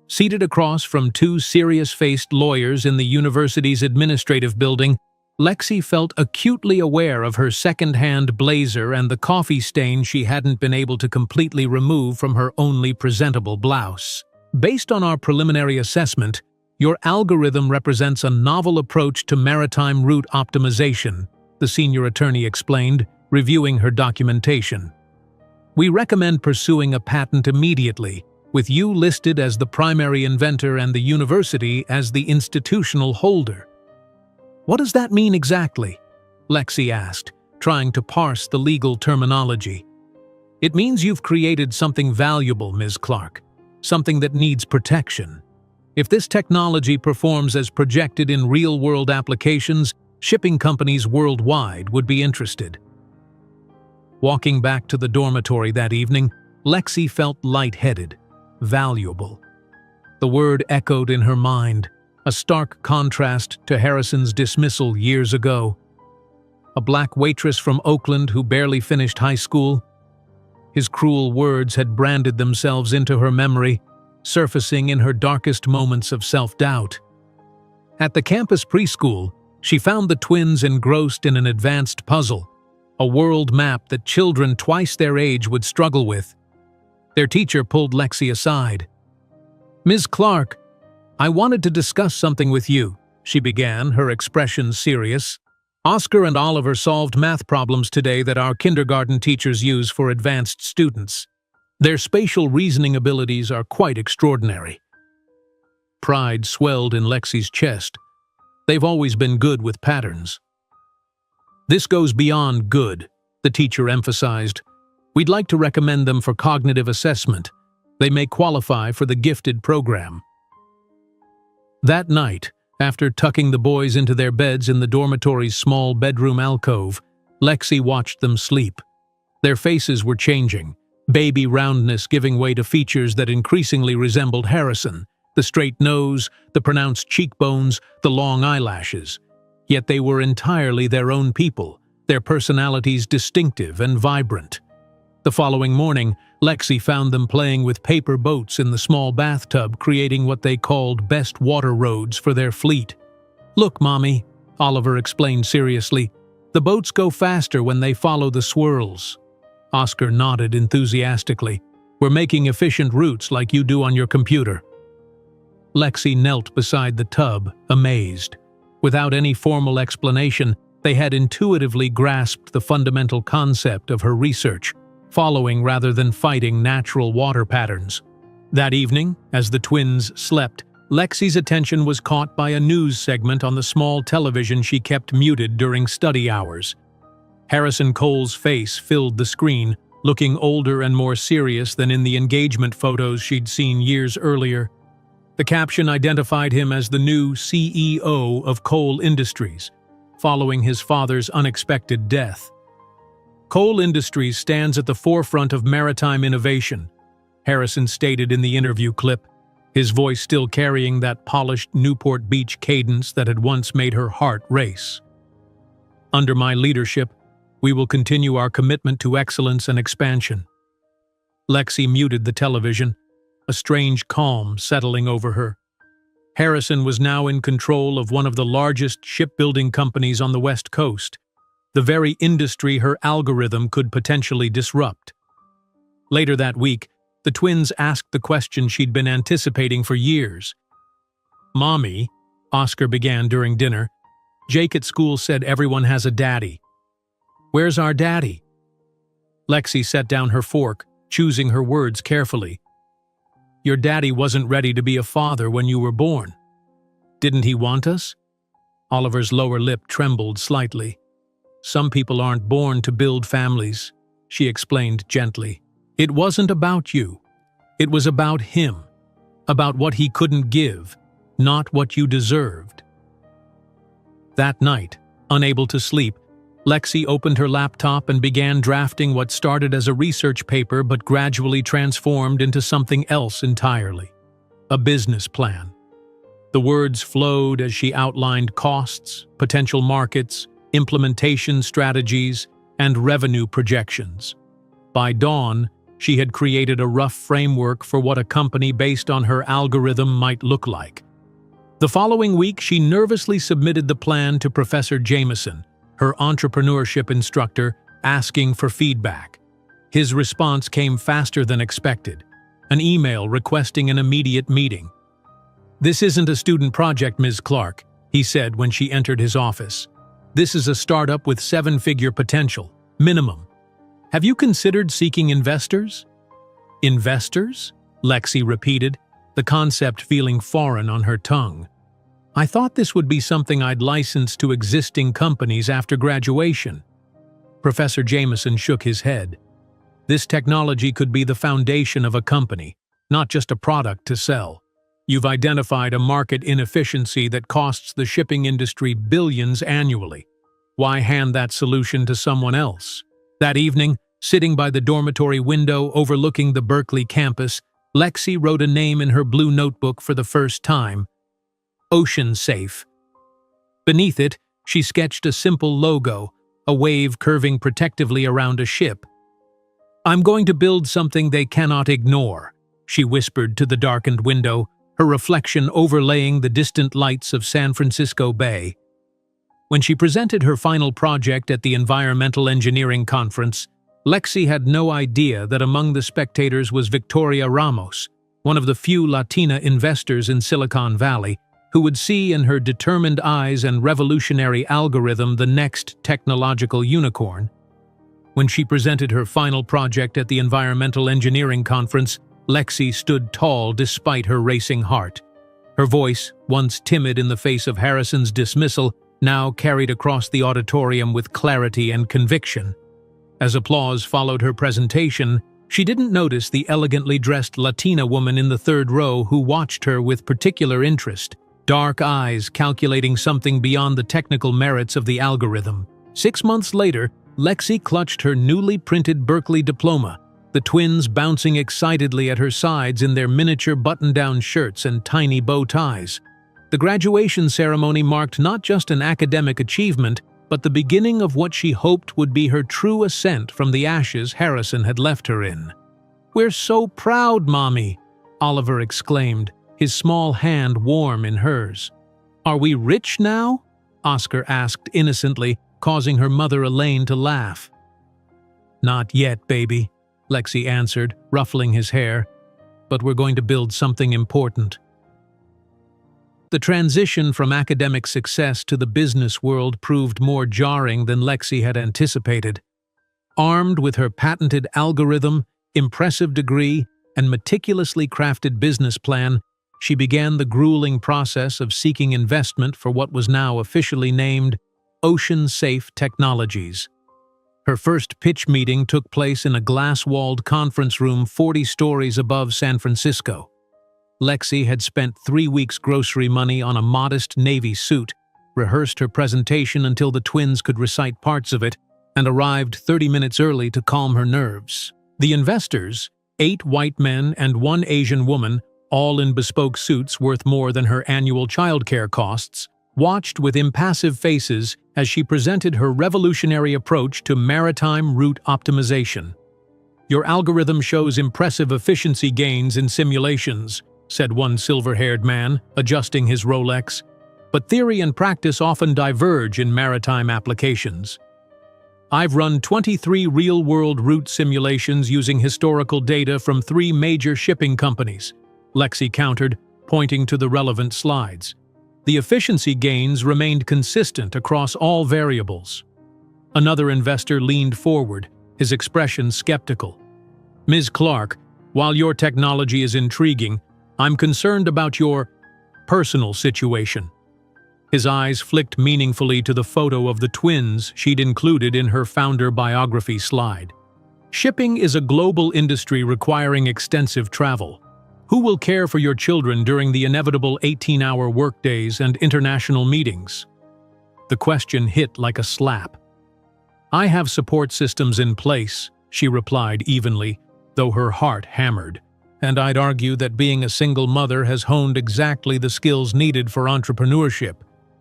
Speaker 1: Seated across from two serious-faced lawyers in the university's administrative building, Lexi felt acutely aware of her second-hand blazer and the coffee stain she hadn't been able to completely remove from her only presentable blouse. Based on our preliminary assessment, your algorithm represents a novel approach to maritime route optimization, the senior attorney explained, reviewing her documentation. We recommend pursuing a patent immediately, with you listed as the primary inventor and the university as the institutional holder. What does that mean exactly? Lexi asked, trying to parse the legal terminology. It means you've created something valuable, Ms. Clark, something that needs protection. If this technology performs as projected in real-world applications, shipping companies worldwide would be interested. Walking back to the dormitory that evening, Lexi felt lightheaded, valuable. The word echoed in her mind, a stark contrast to Harrison's dismissal years ago. A black waitress from Oakland who barely finished high school. His cruel words had branded themselves into her memory, surfacing in her darkest moments of self-doubt. At the campus preschool, she found the twins engrossed in an advanced puzzle, a world map that children twice their age would struggle with. Their teacher pulled Lexi aside. "Ms. Clark, I wanted to discuss something with you," she began, her expression serious. "Oscar and Oliver solved math problems today that our kindergarten teachers use for advanced students. Their spatial reasoning abilities are quite extraordinary." Pride swelled in Lexi's chest. They've always been good with patterns. "This goes beyond good," the teacher emphasized. "We'd like to recommend them for cognitive assessment. They may qualify for the gifted program." That night, after tucking the boys into their beds in the dormitory's small bedroom alcove, Lexi watched them sleep. Their faces were changing, baby roundness giving way to features that increasingly resembled Harrison, the straight nose, the pronounced cheekbones, the long eyelashes. Yet they were entirely their own people, their personalities distinctive and vibrant. The following morning, Lexi found them playing with paper boats in the small bathtub, creating what they called best water roads for their fleet. "Look, Mommy," Oliver explained seriously, "the boats go faster when they follow the swirls." Oscar nodded enthusiastically. "We're making efficient routes like you do on your computer." Lexi knelt beside the tub, amazed. Without any formal explanation, they had intuitively grasped the fundamental concept of her research, following rather than fighting natural water patterns. That evening, as the twins slept, Lexi's attention was caught by a news segment on the small television she kept muted during study hours. Harrison Cole's face filled the screen, looking older and more serious than in the engagement photos she'd seen years earlier. The caption identified him as the new CEO of Cole Industries, following his father's unexpected death. "Cole Industries stands at the forefront of maritime innovation," Harrison stated in the interview clip, his voice still carrying that polished Newport Beach cadence that had once made her heart race. "Under my leadership, we will continue our commitment to excellence and expansion." Lexi muted the television, a strange calm settling over her. Harrison was now in control of one of the largest shipbuilding companies on the West Coast, the very industry her algorithm could potentially disrupt. Later that week, the twins asked the question she'd been anticipating for years. "Mommy," Oscar began during dinner, "Jake at school said everyone has a daddy. Where's our daddy?" Lexi set down her fork, choosing her words carefully. "Your daddy wasn't ready to be a father when you were born. Didn't he want us? Oliver's lower lip trembled slightly. "Some people aren't born to build families," she explained gently. "It wasn't about you. It was about him. About what he couldn't give, not what you deserved." That night, unable to sleep, Lexi opened her laptop and began drafting what started as a research paper but gradually transformed into something else entirely. A business plan. The words flowed as she outlined costs, potential markets, implementation strategies, and revenue projections. By dawn, she had created a rough framework for what a company based on her algorithm might look like. The following week, she nervously submitted the plan to Professor Jameson, her entrepreneurship instructor, asking for feedback. His response came faster than expected, an email requesting an immediate meeting. "This isn't a student project, Ms. Clark," he said when she entered his office. "This is a startup with 7-figure potential, minimum. Have you considered seeking investors?" "Investors?" Lexi repeated, the concept feeling foreign on her tongue. "I thought this would be something I'd license to existing companies after graduation." Professor Jameson shook his head. "This technology could be the foundation of a company, not just a product to sell. You've identified a market inefficiency that costs the shipping industry billions annually. Why hand that solution to someone else?" That evening, sitting by the dormitory window overlooking the Berkeley campus, Lexi wrote a name in her blue notebook for the first time: Ocean Safe. Beneath it, she sketched a simple logo, a wave curving protectively around a ship. "I'm going to build something they cannot ignore," she whispered to the darkened window, her reflection overlaying the distant lights of San Francisco Bay. When she presented her final project at the Environmental Engineering Conference, Lexi had no idea that among the spectators was Victoria Ramos, one of the few Latina investors in Silicon Valley, who would see in her determined eyes and revolutionary algorithm the next technological unicorn. When she presented her final project at the Environmental Engineering Conference, Lexi stood tall despite her racing heart. Her voice, once timid in the face of Harrison's dismissal, now carried across the auditorium with clarity and conviction. As applause followed her presentation, she didn't notice the elegantly dressed Latina woman in the third row who watched her with particular interest, dark eyes calculating something beyond the technical merits of the algorithm. 6 months later, Lexi clutched her newly printed Berkeley diploma, the twins bouncing excitedly at her sides in their miniature button-down shirts and tiny bow ties. The graduation ceremony marked not just an academic achievement, but the beginning of what she hoped would be her true ascent from the ashes Harrison had left her in. "We're so proud, Mommy," Oliver exclaimed, his small hand warm in hers. "Are we rich now?" Oscar asked innocently, causing her mother Elaine to laugh. "Not yet, baby," Lexi answered, ruffling his hair, "but we're going to build something important." The transition from academic success to the business world proved more jarring than Lexi had anticipated. Armed with her patented algorithm, impressive degree, and meticulously crafted business plan, she began the grueling process of seeking investment for what was now officially named Ocean Safe Technologies. Her first pitch meeting took place in a glass-walled conference room 40 stories above San Francisco. Lexi had spent 3 weeks' grocery money on a modest navy suit, rehearsed her presentation until the twins could recite parts of it, and arrived 30 minutes early to calm her nerves. The investors, 8 white men and 1 Asian woman, all in bespoke suits worth more than her annual childcare costs, watched with impassive faces as she presented her revolutionary approach to maritime route optimization. "Your algorithm shows impressive efficiency gains in simulations," said one silver-haired man, adjusting his Rolex. "But theory and practice often diverge in maritime applications. I've run 23 real-world route simulations using historical data from 3 major shipping companies," Lexi countered, pointing to the relevant slides. The efficiency gains remained consistent across all variables. Another investor leaned forward, his expression skeptical. "Ms. Clark, while your technology is intriguing, I'm concerned about your personal situation." His eyes flicked meaningfully to the photo of the twins she'd included in her founder biography slide. Shipping is a global industry requiring extensive travel. Who will care for your children during the inevitable 18-hour workdays and international meetings? The question hit like a slap. I have support systems in place, she replied evenly, though her heart hammered. And I'd argue that being a single mother has honed exactly the skills needed for entrepreneurship: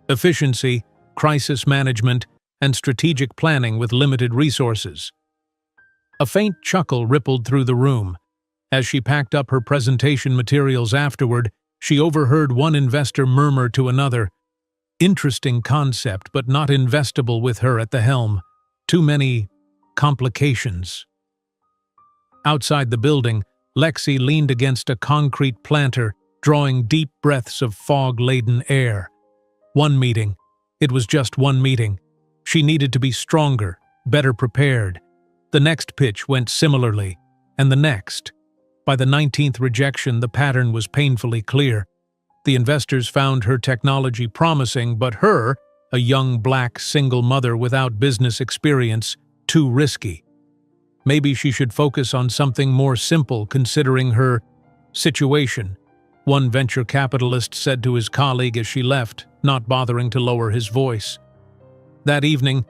Speaker 1: efficiency, crisis management, and strategic planning with limited resources. A faint chuckle rippled through the room. As she packed up her presentation materials afterward, she overheard one investor murmur to another, "Interesting concept, but not investable with her at the helm. Too many complications." Outside the building, Lexi leaned against a concrete planter, drawing deep breaths of fog-laden air. One meeting. It was just one meeting. She needed to be stronger, better prepared. The next pitch went similarly, and the next. By the 19th rejection, the pattern was painfully clear. The investors found her technology promising, but her, a young black single mother without business experience, too risky. Maybe she should focus on something more simple considering her situation, one venture capitalist said to his colleague as she left, not bothering to lower his voice. That evening,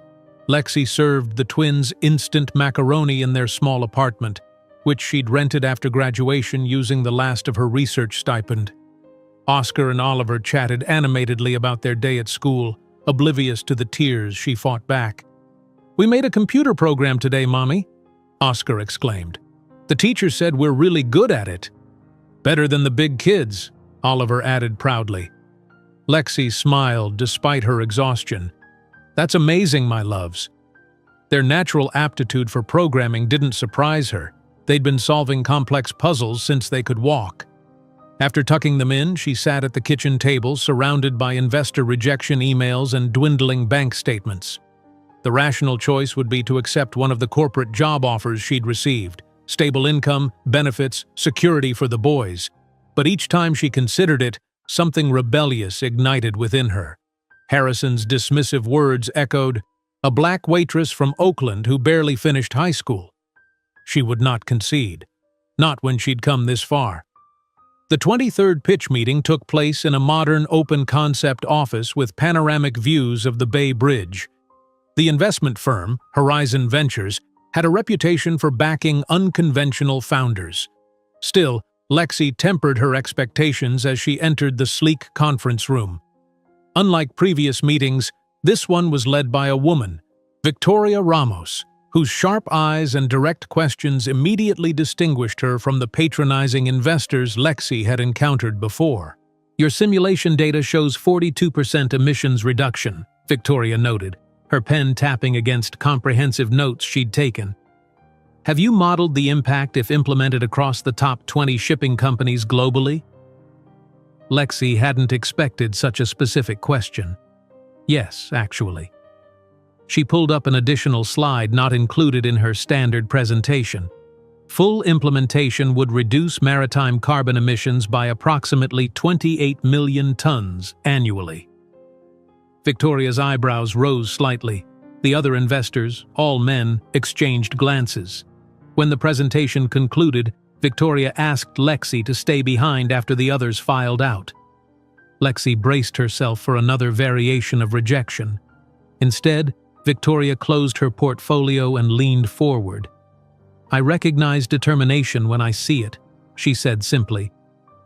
Speaker 1: Lexi served the twins instant macaroni in their small apartment, which she'd rented after graduation using the last of her research stipend. Oscar and Oliver chatted animatedly about their day at school, oblivious to the tears she fought back. "We made a computer program today, Mommy," Oscar exclaimed. "The teacher said we're really good at it." "Better than the big kids," Oliver added proudly. Lexi smiled despite her exhaustion. "That's amazing, my loves." Their natural aptitude for programming didn't surprise her. They'd been solving complex puzzles since they could walk. After tucking them in, she sat at the kitchen table surrounded by investor rejection emails and dwindling bank statements. The rational choice would be to accept one of the corporate job offers she'd received: stable income, benefits, security for the boys. But each time she considered it, something rebellious ignited within her. Harrison's dismissive words echoed, "A black waitress from Oakland who barely finished high school." She would not concede. Not when she'd come this far. The 23rd pitch meeting took place in a modern open-concept office with panoramic views of the Bay Bridge. The investment firm, Horizon Ventures, had a reputation for backing unconventional founders. Still, Lexi tempered her expectations as she entered the sleek conference room. Unlike previous meetings, this one was led by a woman, Victoria Ramos, whose sharp eyes and direct questions immediately distinguished her from the patronizing investors Lexi had encountered before. "Your simulation data shows 42% emissions reduction," Victoria noted, her pen tapping against comprehensive notes she'd taken. "Have you modeled the impact if implemented across the top 20 shipping companies globally?" Lexi hadn't expected such a specific question. Yes, actually. She pulled up an additional slide not included in her standard presentation. Full implementation would reduce maritime carbon emissions by approximately 28 million tons annually. Victoria's eyebrows rose slightly. The other investors, all men, exchanged glances. When the presentation concluded, Victoria asked Lexi to stay behind after the others filed out. Lexi braced herself for another variation of rejection. Instead, Victoria closed her portfolio and leaned forward. "I recognize determination when I see it," she said simply,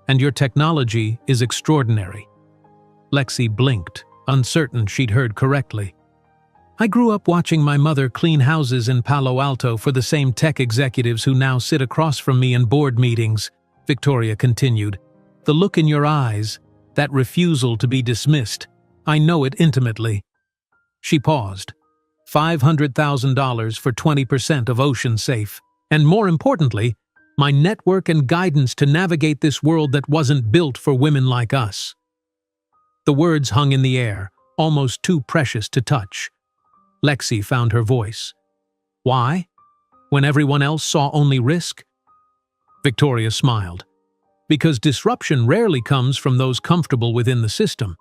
Speaker 1: "and your technology is extraordinary." Lexi blinked, uncertain she'd heard correctly. "I grew up watching my mother clean houses in Palo Alto for the same tech executives who now sit across from me in board meetings," Victoria continued. "The look in your eyes, that refusal to be dismissed, I know it intimately." She paused. $500,000 for 20% of Ocean Safe. And more importantly, my network and guidance to navigate this world that wasn't built for women like us. The words hung in the air, almost too precious to touch. Lexi found her voice. "Why? When everyone else saw only risk?" Victoria smiled. "Because disruption rarely comes from those comfortable within the system.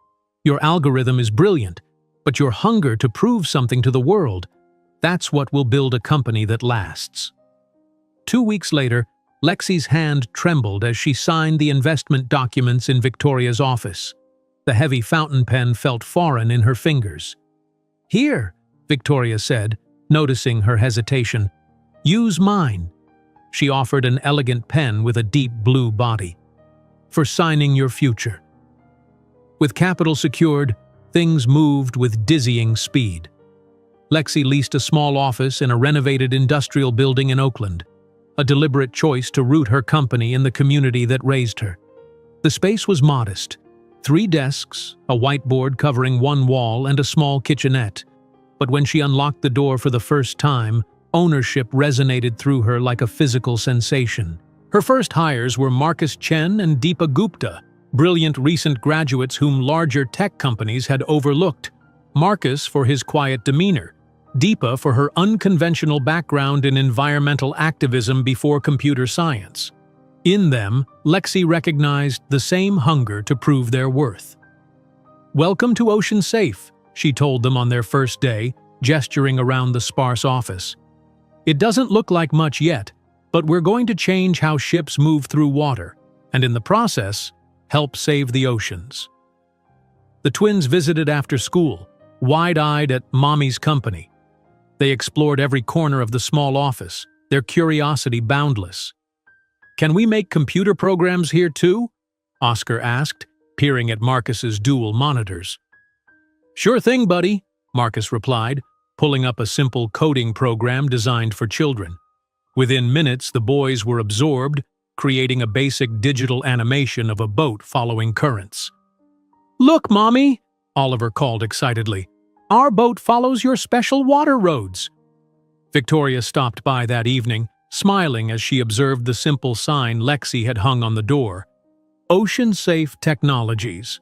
Speaker 1: Your algorithm is brilliant, but your hunger to prove something to the world, that's what will build a company that lasts." 2 weeks later, Lexi's hand trembled as she signed the investment documents in Victoria's office. The heavy fountain pen felt foreign in her fingers. "Here," Victoria said, noticing her hesitation. "Use mine." She offered an elegant pen with a deep blue body. "For signing your future." With capital secured, things moved with dizzying speed. Lexi leased a small office in a renovated industrial building in Oakland, a deliberate choice to root her company in the community that raised her. The space was modest: 3 desks, a whiteboard covering one wall, and a small kitchenette. But when she unlocked the door for the first time, ownership resonated through her like a physical sensation. Her first hires were Marcus Chen and Deepa Gupta, brilliant recent graduates whom larger tech companies had overlooked. Marcus for his quiet demeanor, Deepa for her unconventional background in environmental activism before computer science. In them, Lexi recognized the same hunger to prove their worth. "Welcome to Ocean Safe," she told them on their first day, gesturing around the sparse office. "It doesn't look like much yet, but we're going to change how ships move through water, and in the process, help save the oceans." The twins visited after school, wide-eyed at Mommy's company. They explored every corner of the small office, their curiosity boundless. "Can we make computer programs here too?" Oscar asked, peering at Marcus's dual monitors. "Sure thing, buddy," Marcus replied, pulling up a simple coding program designed for children. Within minutes, the boys were absorbed, creating a basic digital animation of a boat following currents. "Look, Mommy!" Oliver called excitedly. "Our boat follows your special water roads." Victoria stopped by that evening, smiling as she observed the simple sign Lexi had hung on the door. "Ocean Safe Technologies."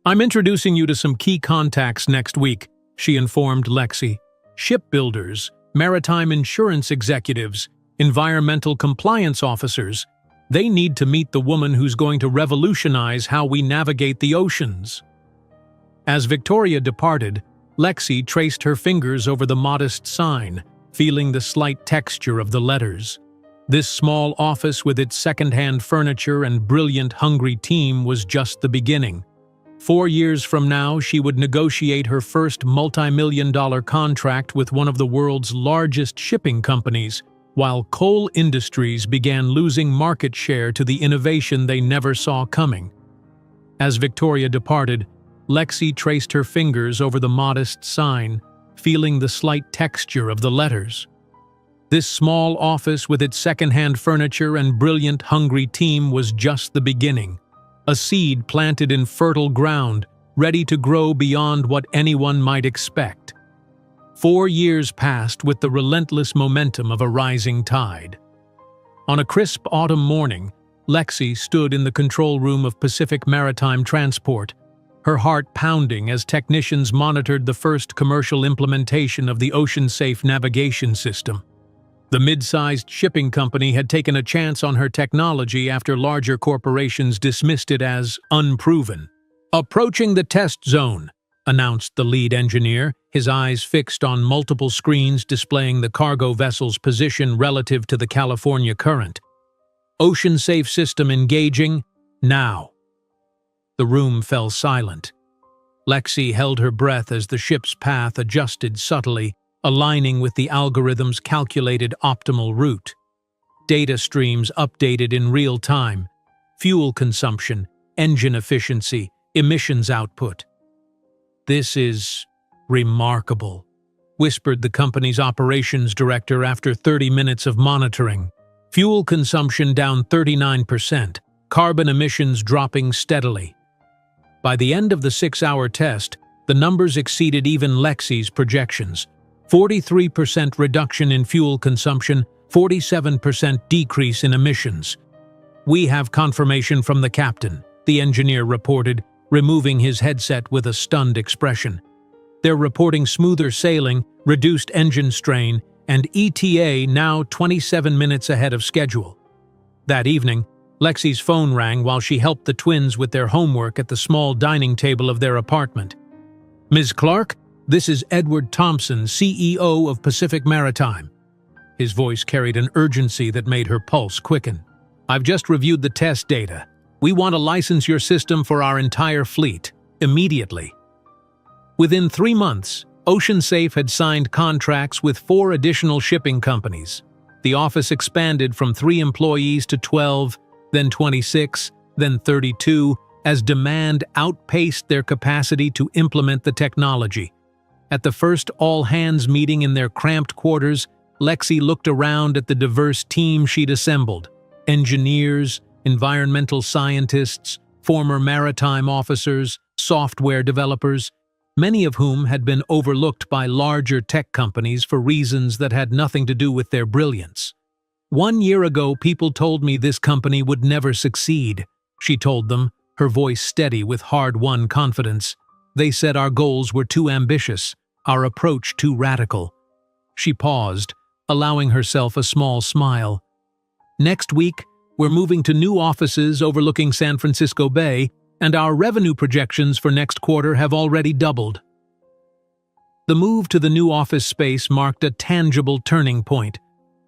Speaker 1: "I'm introducing you to some key contacts next week," she informed Lexi. "Shipbuilders, maritime insurance executives, environmental compliance officers. They need to meet the woman who's going to revolutionize how we navigate the oceans." As Victoria departed, Lexi traced her fingers over the modest sign, feeling the slight texture of the letters. This small office with its second-hand furniture and brilliant, hungry team was just the beginning. 4 years from now, she would negotiate her first multi-million-dollar contract with one of the world's largest shipping companies, while coal industries began losing market share to the innovation they never saw coming. As Victoria departed, Lexi traced her fingers over the modest sign, feeling the slight texture of the letters. This small office with its second-hand furniture and brilliant, hungry team was just the beginning. A seed planted in fertile ground, ready to grow beyond what anyone might expect. 4 years passed with the relentless momentum of a rising tide. On a crisp autumn morning, Lexi stood in the control room of Pacific Maritime Transport, her heart pounding as technicians monitored the first commercial implementation of the Ocean Safe navigation system. The mid-sized shipping company had taken a chance on her technology after larger corporations dismissed it as unproven. "Approaching the test zone," announced the lead engineer, his eyes fixed on multiple screens displaying the cargo vessel's position relative to the California current. "Ocean Safe system engaging, now." The room fell silent. Lexi held her breath as the ship's path adjusted subtly, aligning with the algorithm's calculated optimal route. Data streams updated in real time: fuel consumption, engine efficiency, emissions output. "This is remarkable," whispered the company's operations director after 30 minutes of monitoring. Fuel consumption down 39%, carbon emissions dropping steadily. By the end of the 6-hour test, the numbers exceeded even Lexi's projections. 43% reduction in fuel consumption, 47% decrease in emissions. "We have confirmation from the captain," the engineer reported, removing his headset with a stunned expression. "They're reporting smoother sailing, reduced engine strain, and ETA now 27 minutes ahead of schedule." That evening, Lexi's phone rang while she helped the twins with their homework at the small dining table of their apartment. "Ms. Clark, this is Edward Thompson, CEO of Pacific Maritime." His voice carried an urgency that made her pulse quicken. "I've just reviewed the test data. We want to license your system for our entire fleet, immediately." Within 3 months, OceanSafe had signed contracts with 4 additional shipping companies. The office expanded from 3 employees to 12, then 26, then 32, as demand outpaced their capacity to implement the technology. At the first all-hands meeting in their cramped quarters, Lexi looked around at the diverse team she'd assembled: engineers, environmental scientists, former maritime officers, software developers, many of whom had been overlooked by larger tech companies for reasons that had nothing to do with their brilliance. "1 year ago, people told me this company would never succeed," she told them, her voice steady with hard-won confidence. "They said our goals were too ambitious, our approach too radical." She paused, allowing herself a small smile. "Next week, we're moving to new offices overlooking San Francisco Bay, and our revenue projections for next quarter have already doubled." The move to the new office space marked a tangible turning point.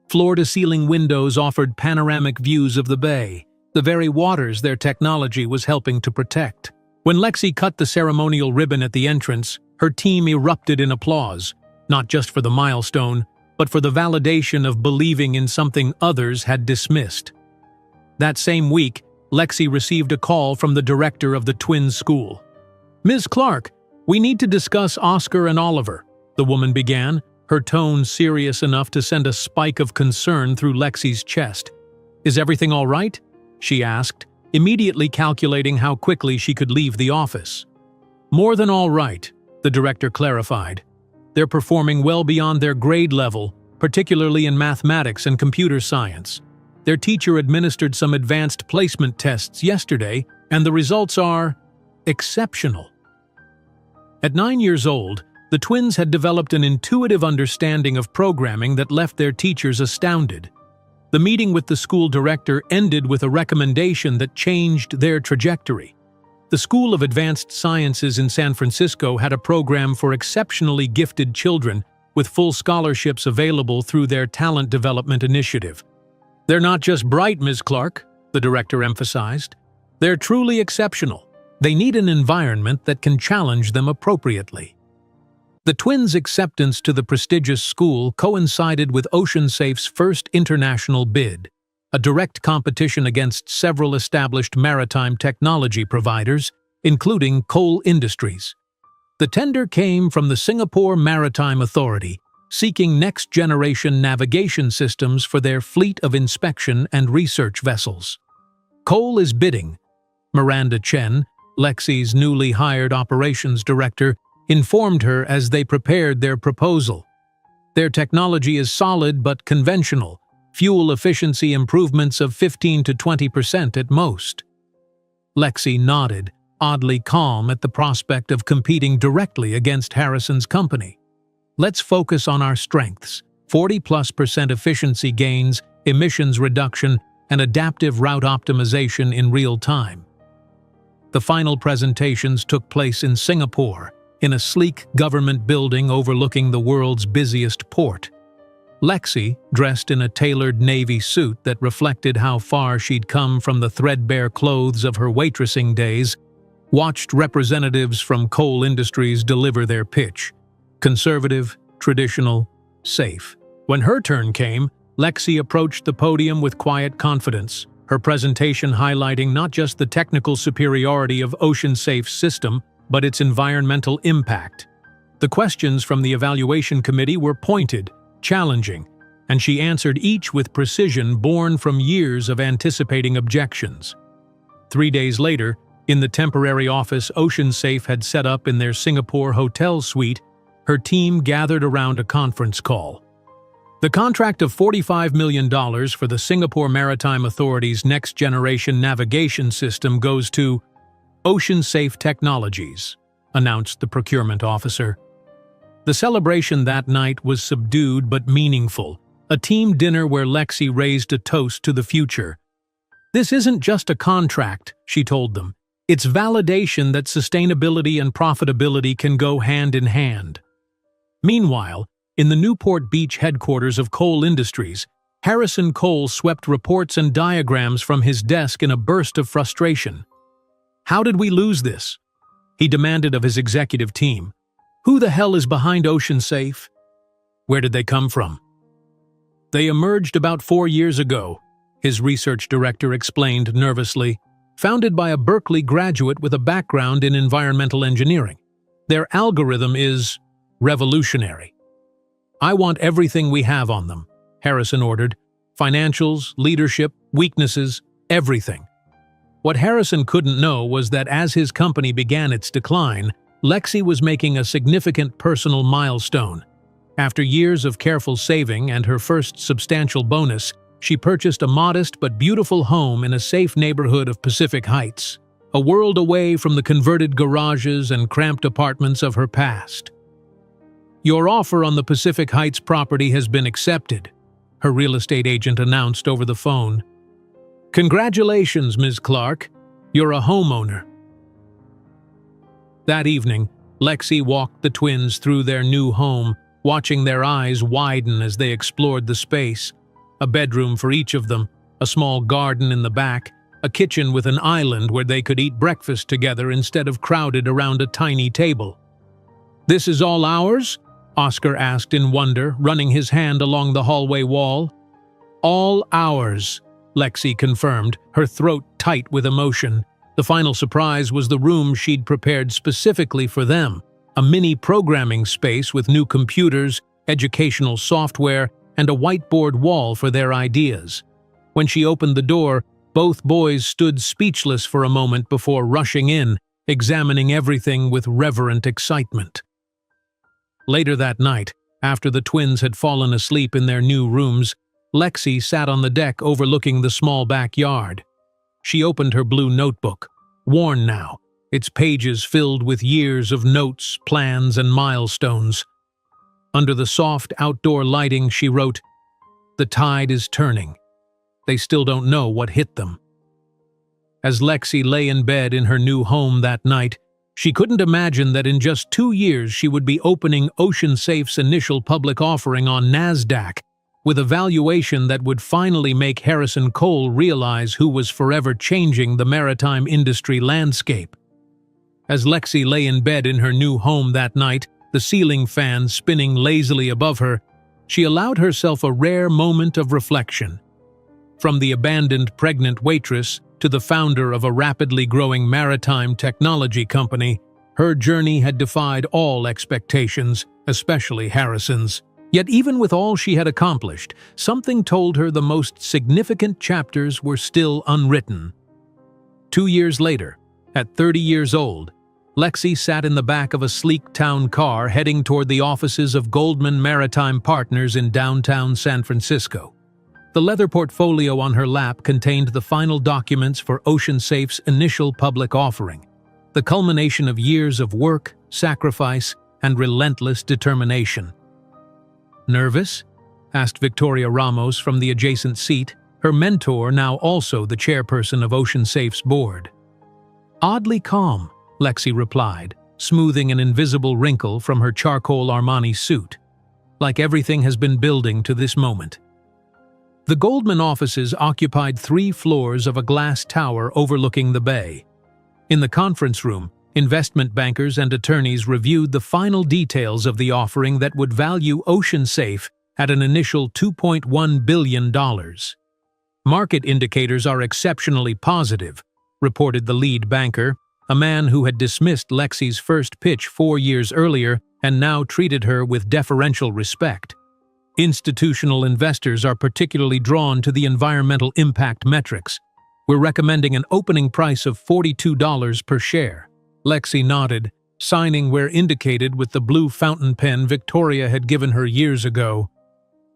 Speaker 1: Floor-to-ceiling windows offered panoramic views of the bay, the very waters their technology was helping to protect. When Lexi cut the ceremonial ribbon at the entrance, her team erupted in applause, not just for the milestone, but for the validation of believing in something others had dismissed. That same week, Lexi received a call from the director of the twins' school. "Ms. Clark, we need to discuss Oscar and Oliver," the woman began, her tone serious enough to send a spike of concern through Lexi's chest. "Is everything all right?" she asked, immediately calculating how quickly she could leave the office. "More than all right," the director clarified. "They're performing well beyond their grade level, particularly in mathematics and computer science. Their teacher administered some advanced placement tests yesterday, and the results are exceptional." At 9 years old, the twins had developed an intuitive understanding of programming that left their teachers astounded. The meeting with the school director ended with a recommendation that changed their trajectory. The School of Advanced Sciences in San Francisco had a program for exceptionally gifted children with full scholarships available through their talent development initiative. "They're not just bright, Ms. Clark," the director emphasized. "They're truly exceptional. They need an environment that can challenge them appropriately." The twins' acceptance to the prestigious school coincided with OceanSafe's first international bid, a direct competition against several established maritime technology providers, including coal industries. The tender came from the Singapore Maritime Authority, seeking next-generation navigation systems for their fleet of inspection and research vessels. "Coal is bidding," Miranda Chen, Lexi's newly hired operations director, informed her as they prepared their proposal. "Their technology is solid but conventional, fuel efficiency improvements of 15 to 20% at most." Lexi nodded, oddly calm at the prospect of competing directly against Harrison's company. "Let's focus on our strengths: 40+% efficiency gains, emissions reduction, and adaptive route optimization in real time." The final presentations took place in Singapore, in a sleek government building overlooking the world's busiest port. Lexi, dressed in a tailored navy suit that reflected how far she'd come from the threadbare clothes of her waitressing days, watched representatives from coal industries deliver their pitch: conservative, traditional, safe. When her turn came, Lexi approached the podium with quiet confidence, her presentation highlighting not just the technical superiority of OceanSafe's system, but its environmental impact. The questions from the evaluation committee were pointed, challenging, and she answered each with precision born from years of anticipating objections. 3 days later, in the temporary office OceanSafe had set up in their Singapore hotel suite, her team gathered around a conference call. The contract of $45 million for the Singapore Maritime Authority's next-generation navigation system goes to OceanSafe Technologies, announced the procurement officer. The celebration that night was subdued but meaningful, a team dinner where Lexi raised a toast to the future. "This isn't just a contract," she told them. "It's validation that sustainability and profitability can go hand in hand." Meanwhile, in the Newport Beach headquarters of Cole Industries, Harrison Cole swept reports and diagrams from his desk in a burst of frustration. "How did we lose this?" he demanded of his executive team. "Who the hell is behind Ocean Safe? Where did they come from?" "They emerged about 4 years ago," his research director explained nervously, "founded by a Berkeley graduate with a background in environmental engineering. Their algorithm is revolutionary." "I want everything we have on them," Harrison ordered. "Financials, leadership, weaknesses, everything." What Harrison couldn't know was that as his company began its decline, Lexi was making a significant personal milestone. After years of careful saving and her first substantial bonus, she purchased a modest but beautiful home in a safe neighborhood of Pacific Heights, a world away from the converted garages and cramped apartments of her past. "Your offer on the Pacific Heights property has been accepted," her real estate agent announced over the phone. "Congratulations, Ms. Clark. You're a homeowner." That evening, Lexi walked the twins through their new home, watching their eyes widen as they explored the space. A bedroom for each of them, a small garden in the back, a kitchen with an island where they could eat breakfast together instead of crowded around a tiny table. "This is all ours?" Oscar asked in wonder, running his hand along the hallway wall. "All ours," Lexi confirmed, her throat tight with emotion. The final surprise was the room she'd prepared specifically for them, a mini programming space with new computers, educational software, and a whiteboard wall for their ideas. When she opened the door, both boys stood speechless for a moment before rushing in, examining everything with reverent excitement. Later that night, after the twins had fallen asleep in their new rooms, Lexi sat on the deck overlooking the small backyard. She opened her blue notebook, worn now, its pages filled with years of notes, plans, and milestones. Under the soft outdoor lighting, she wrote, "The tide is turning. They still don't know what hit them." As Lexi lay in bed in her new home that night, she couldn't imagine that in just 2 years she would be opening Ocean Safe's initial public offering on NASDAQ, with a valuation that would finally make Harrison Cole realize who was forever changing the maritime industry landscape. As Lexi lay in bed in her new home that night, the ceiling fan spinning lazily above her, she allowed herself a rare moment of reflection. From the abandoned pregnant waitress to the founder of a rapidly growing maritime technology company, her journey had defied all expectations, especially Harrison's. Yet even with all she had accomplished, something told her the most significant chapters were still unwritten. 2 years later, at 30 years old, Lexi sat in the back of a sleek town car heading toward the offices of Goldman Maritime Partners in downtown San Francisco. The leather portfolio on her lap contained the final documents for Ocean Safe's initial public offering, the culmination of years of work, sacrifice, and relentless determination. "Nervous?" asked Victoria Ramos from the adjacent seat, her mentor now also the chairperson of Ocean Safe's board. "Oddly calm," Lexi replied, smoothing an invisible wrinkle from her charcoal Armani suit. "Like everything has been building to this moment." The Goldman offices occupied 3 floors of a glass tower overlooking the bay. In the conference room, investment bankers and attorneys reviewed the final details of the offering that would value Ocean Safe at an initial $2.1 billion. "Market indicators are exceptionally positive," reported the lead banker, a man who had dismissed Lexi's first pitch 4 years earlier and now treated her with deferential respect. "Institutional investors are particularly drawn to the environmental impact metrics. We're recommending an opening price of $42 per share." Lexi nodded, signing where indicated with the blue fountain pen Victoria had given her years ago.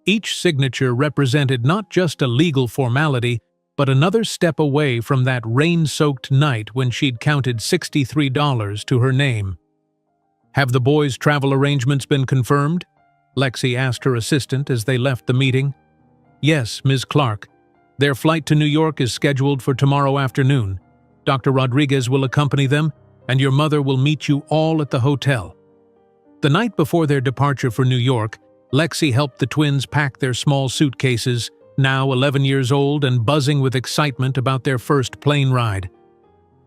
Speaker 1: Each signature represented not just a legal formality, but another step away from that rain-soaked night when she'd counted $63 to her name. "Have the boys' travel arrangements been confirmed?" Lexi asked her assistant as they left the meeting. "Yes, Ms. Clark. Their flight to New York is scheduled for tomorrow afternoon. Dr. Rodriguez will accompany them, and your mother will meet you all at the hotel. The night before their departure for New York, Lexi helped the twins pack their small suitcases, now 11 years old and buzzing with excitement about their first plane ride.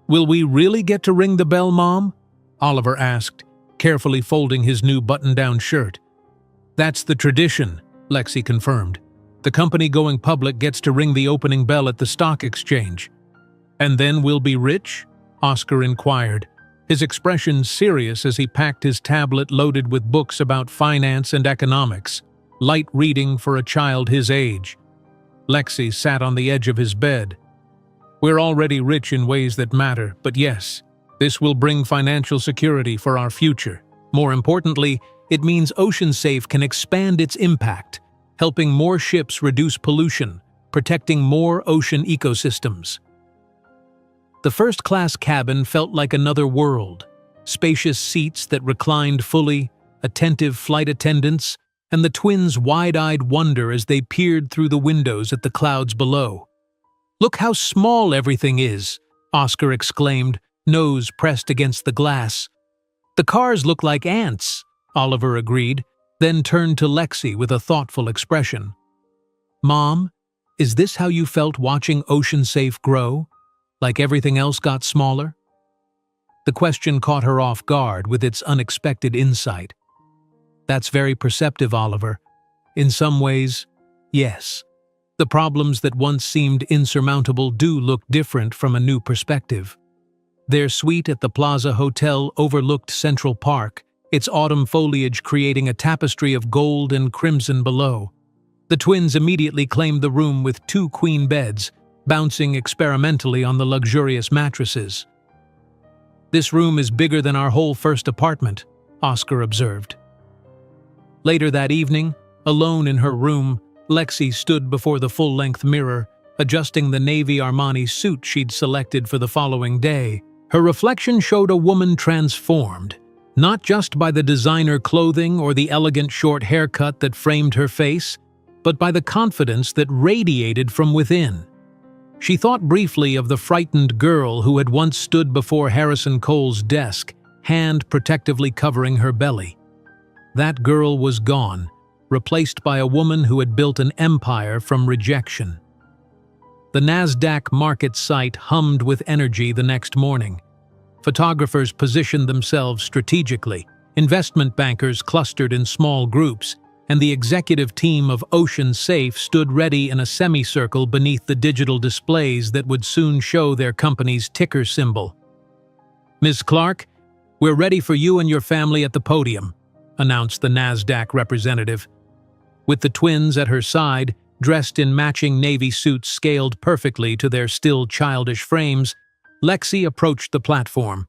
Speaker 1: "Will we really get to ring the bell, Mom?" Oliver asked, carefully folding his new button-down shirt. "That's the tradition," Lexi confirmed. "The company going public gets to ring the opening bell at the stock exchange." "And then we'll be rich?" Oscar inquired, his expression serious as he packed his tablet loaded with books about finance and economics, light reading for a child his age. Lexi sat on the edge of his bed. "We're already rich in ways that matter, but yes, this will bring financial security for our future. More importantly, it means OceanSafe can expand its impact, helping more ships reduce pollution, protecting more ocean ecosystems." The first-class cabin felt like another world. Spacious seats that reclined fully, attentive flight attendants, and the twins' wide-eyed wonder as they peered through the windows at the clouds below. "Look how small everything is," Oscar exclaimed, nose pressed against the glass. "The cars look like ants," Oliver agreed, then turned to Lexi with a thoughtful expression. "Mom, is this how you felt watching OceanSafe grow? Like everything else got smaller?" The question caught her off guard with its unexpected insight. "That's very perceptive, Oliver. In some ways, yes. The problems that once seemed insurmountable do look different from a new perspective." Their suite at the Plaza Hotel overlooked Central Park, its autumn foliage creating a tapestry of gold and crimson below. The twins immediately claimed the room with 2 queen beds, bouncing experimentally on the luxurious mattresses. "This room is bigger than our whole first apartment," Oscar observed. Later that evening, alone in her room, Lexi stood before the full-length mirror, adjusting the navy Armani suit she'd selected for the following day. Her reflection showed a woman transformed, not just by the designer clothing or the elegant short haircut that framed her face, but by the confidence that radiated from within. She thought briefly of the frightened girl who had once stood before Harrison Cole's desk, hand protectively covering her belly. That girl was gone, replaced by a woman who had built an empire from rejection. The NASDAQ market site hummed with energy the next morning. Photographers positioned themselves strategically, investment bankers clustered in small groups, and the executive team of OceanSafe stood ready in a semicircle beneath the digital displays that would soon show their company's ticker symbol. "Ms. Clark, we're ready for you and your family at the podium," announced the NASDAQ representative. With the twins at her side, dressed in matching navy suits scaled perfectly to their still childish frames, Lexi approached the platform.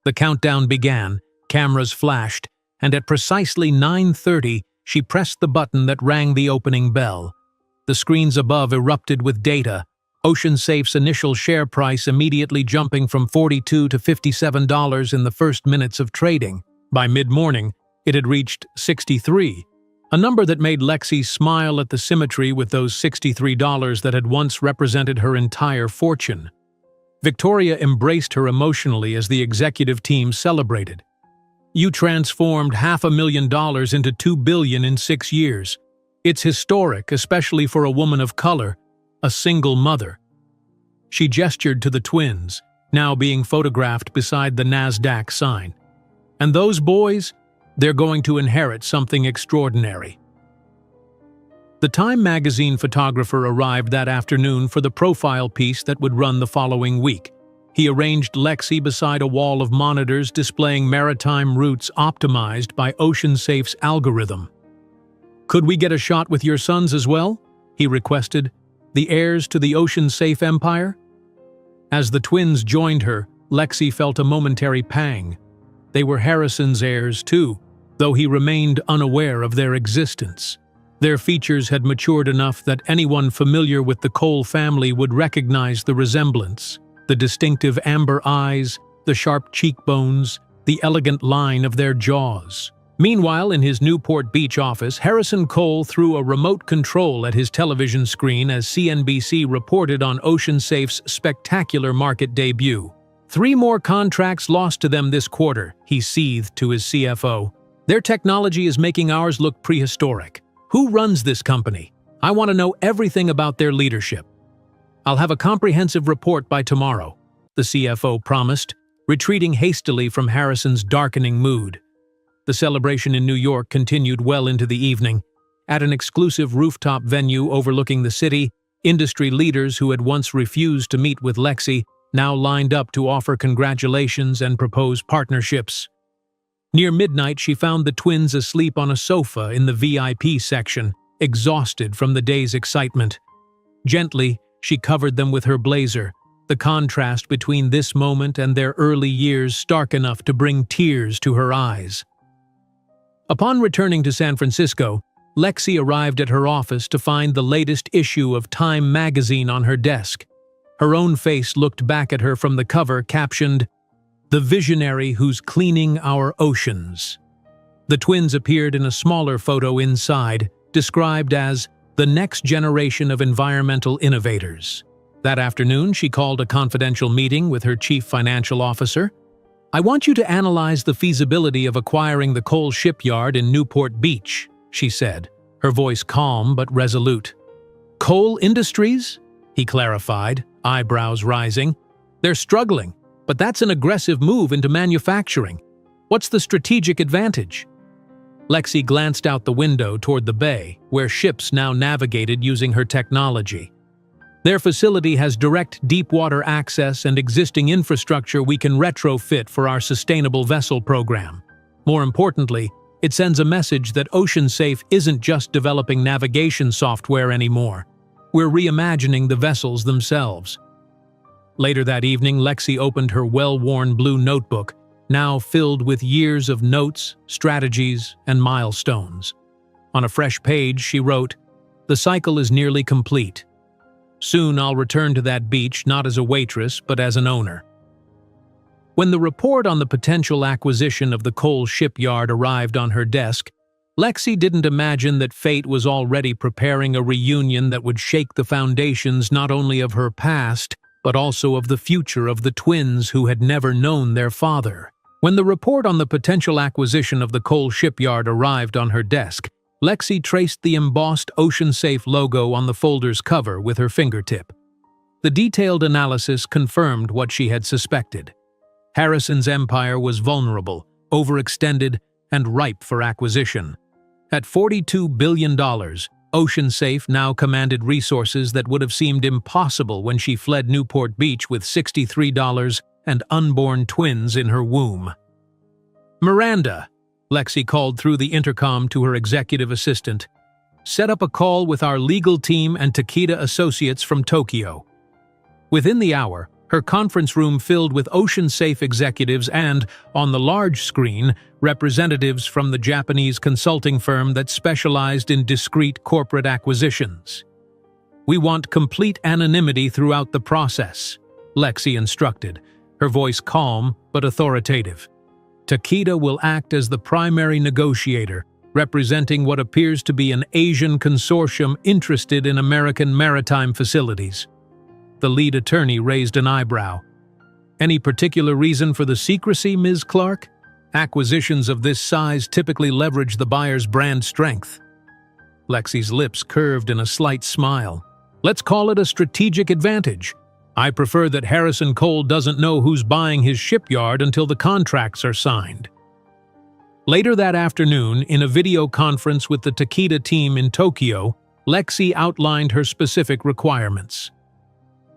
Speaker 1: The countdown began, cameras flashed, and at precisely 9:30, she pressed the button that rang the opening bell. The screens above erupted with data, OceanSafe's initial share price immediately jumping from $42 to $57 in the first minutes of trading. By mid-morning, it had reached 63, a number that made Lexi smile at the symmetry with those $63 that had once represented her entire fortune. Victoria embraced her emotionally as the executive team celebrated. "You transformed $500,000 into $2 billion in 6 years. It's historic, especially for a woman of color, a single mother." She gestured to the twins, now being photographed beside the NASDAQ sign. "And those boys? They're going to inherit something extraordinary." The Time magazine photographer arrived that afternoon for the profile piece that would run the following week. He arranged Lexi beside a wall of monitors displaying maritime routes optimized by OceanSafe's algorithm. "Could we get a shot with your sons as well?" he requested, "the heirs to the OceanSafe empire?" As the twins joined her, Lexi felt a momentary pang. They were Harrison's heirs too, though he remained unaware of their existence. Their features had matured enough that anyone familiar with the Cole family would recognize the resemblance: the distinctive amber eyes, the sharp cheekbones, the elegant line of their jaws. Meanwhile, in his Newport Beach office, Harrison Cole threw a remote control at his television screen as CNBC reported on OceanSafe's spectacular market debut. 3 more contracts lost to them this quarter, he seethed to his CFO. Their technology is making ours look prehistoric. Who runs this company? I want to know everything about their leadership. I'll have a comprehensive report by tomorrow, the CFO promised, retreating hastily from Harrison's darkening mood. The celebration in New York continued well into the evening. At an exclusive rooftop venue overlooking the city, industry leaders who had once refused to meet with Lexi now lined up to offer congratulations and propose partnerships. Near midnight, she found the twins asleep on a sofa in the VIP section, exhausted from the day's excitement. Gently, she covered them with her blazer, the contrast between this moment and their early years stark enough to bring tears to her eyes. Upon returning to San Francisco, Lexi arrived at her office to find the latest issue of Time magazine on her desk. Her own face looked back at her from the cover, captioned, "The Visionary Who's Cleaning Our Oceans." The twins appeared in a smaller photo inside, described as the next generation of environmental innovators. That afternoon, she called a confidential meeting with her chief financial officer. "I want you to analyze the feasibility of acquiring the Cole shipyard in Newport Beach," she said, her voice calm but resolute. "Cole Industries?" he clarified, eyebrows rising. "They're struggling, but that's an aggressive move into manufacturing. What's the strategic advantage?" Lexi glanced out the window toward the bay, where ships now navigated using her technology. "Their facility has direct deep-water access and existing infrastructure we can retrofit for our sustainable vessel program. More importantly, it sends a message that OceanSafe isn't just developing navigation software anymore. We're reimagining the vessels themselves." Later that evening, Lexi opened her well-worn blue notebook, now filled with years of notes, strategies, and milestones. On a fresh page, she wrote, "The cycle is nearly complete. Soon I'll return to that beach not as a waitress, but as an owner." When the report on the potential acquisition of the Cole shipyard arrived on her desk, Lexi didn't imagine that fate was already preparing a reunion that would shake the foundations not only of her past, but also of the future of the twins who had never known their father. When the report on the potential acquisition of the Cole shipyard arrived on her desk, Lexi traced the embossed OceanSafe logo on the folder's cover with her fingertip. The detailed analysis confirmed what she had suspected. Harrison's empire was vulnerable, overextended, and ripe for acquisition. At $42 billion, OceanSafe now commanded resources that would have seemed impossible when she fled Newport Beach with $63 and unborn twins in her womb. "Miranda," Lexi called through the intercom to her executive assistant, "set up a call with our legal team and Takeda Associates from Tokyo." Within the hour, her conference room filled with OceanSafe executives and, on the large screen, representatives from the Japanese consulting firm that specialized in discrete corporate acquisitions. "We want complete anonymity throughout the process," Lexi instructed, her voice calm but authoritative. "Takeda will act as the primary negotiator, representing what appears to be an Asian consortium interested in American maritime facilities." The lead attorney raised an eyebrow. "Any particular reason for the secrecy, Ms. Clark? Acquisitions of this size typically leverage the buyer's brand strength." Lexi's lips curved in a slight smile. "Let's call it a strategic advantage. I prefer that Harrison Cole doesn't know who's buying his shipyard until the contracts are signed." Later that afternoon, in a video conference with the Takeda team in Tokyo, Lexi outlined her specific requirements.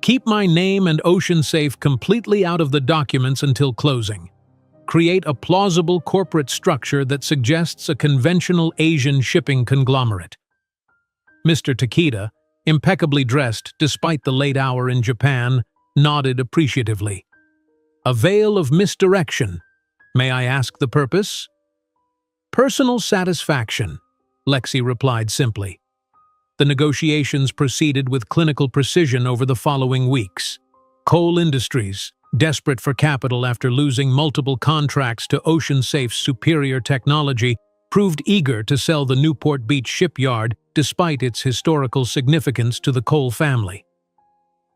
Speaker 1: "Keep my name and OceanSafe completely out of the documents until closing. Create a plausible corporate structure that suggests a conventional Asian shipping conglomerate." Mr. Takeda, impeccably dressed despite the late hour in Japan, nodded appreciatively. "A veil of misdirection. May I ask the purpose?" "Personal satisfaction," Lexi replied simply. The negotiations proceeded with clinical precision over the following weeks. Cole Industries, desperate for capital after losing multiple contracts to OceanSafe's superior technology, proved eager to sell the Newport Beach shipyard despite its historical significance to the Cole family.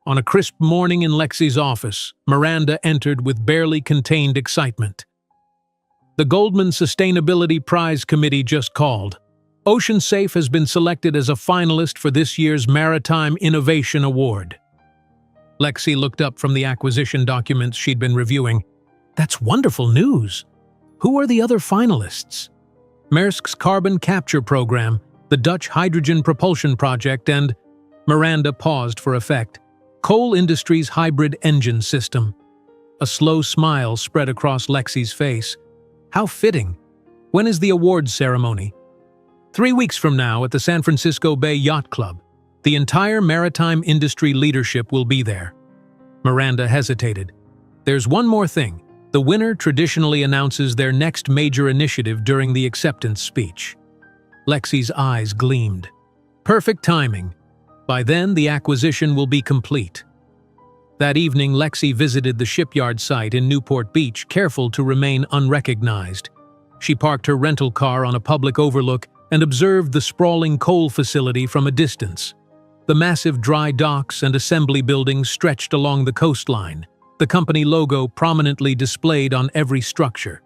Speaker 1: On a crisp morning in Lexi's office, Miranda entered with barely contained excitement. The Goldman Sustainability Prize Committee just called. Ocean Safe has been selected as a finalist for this year's Maritime Innovation Award. Lexi looked up from the acquisition documents she'd been reviewing. That's wonderful news. Who are the other finalists? Maersk's carbon capture program, the Dutch hydrogen propulsion project, and… Miranda paused for effect. Coal Industries' hybrid engine system. A slow smile spread across Lexi's face. How fitting. When is the awards ceremony? 3 weeks from now at the San Francisco Bay Yacht Club. The entire maritime industry leadership will be there. Miranda hesitated. There's one more thing. The winner traditionally announces their next major initiative during the acceptance speech. Lexi's eyes gleamed. Perfect timing. By then, the acquisition will be complete. That evening, Lexi visited the shipyard site in Newport Beach, careful to remain unrecognized. She parked her rental car on a public overlook and observed the sprawling coal facility from a distance. The massive dry docks and assembly buildings stretched along the coastline, the company logo prominently displayed on every structure.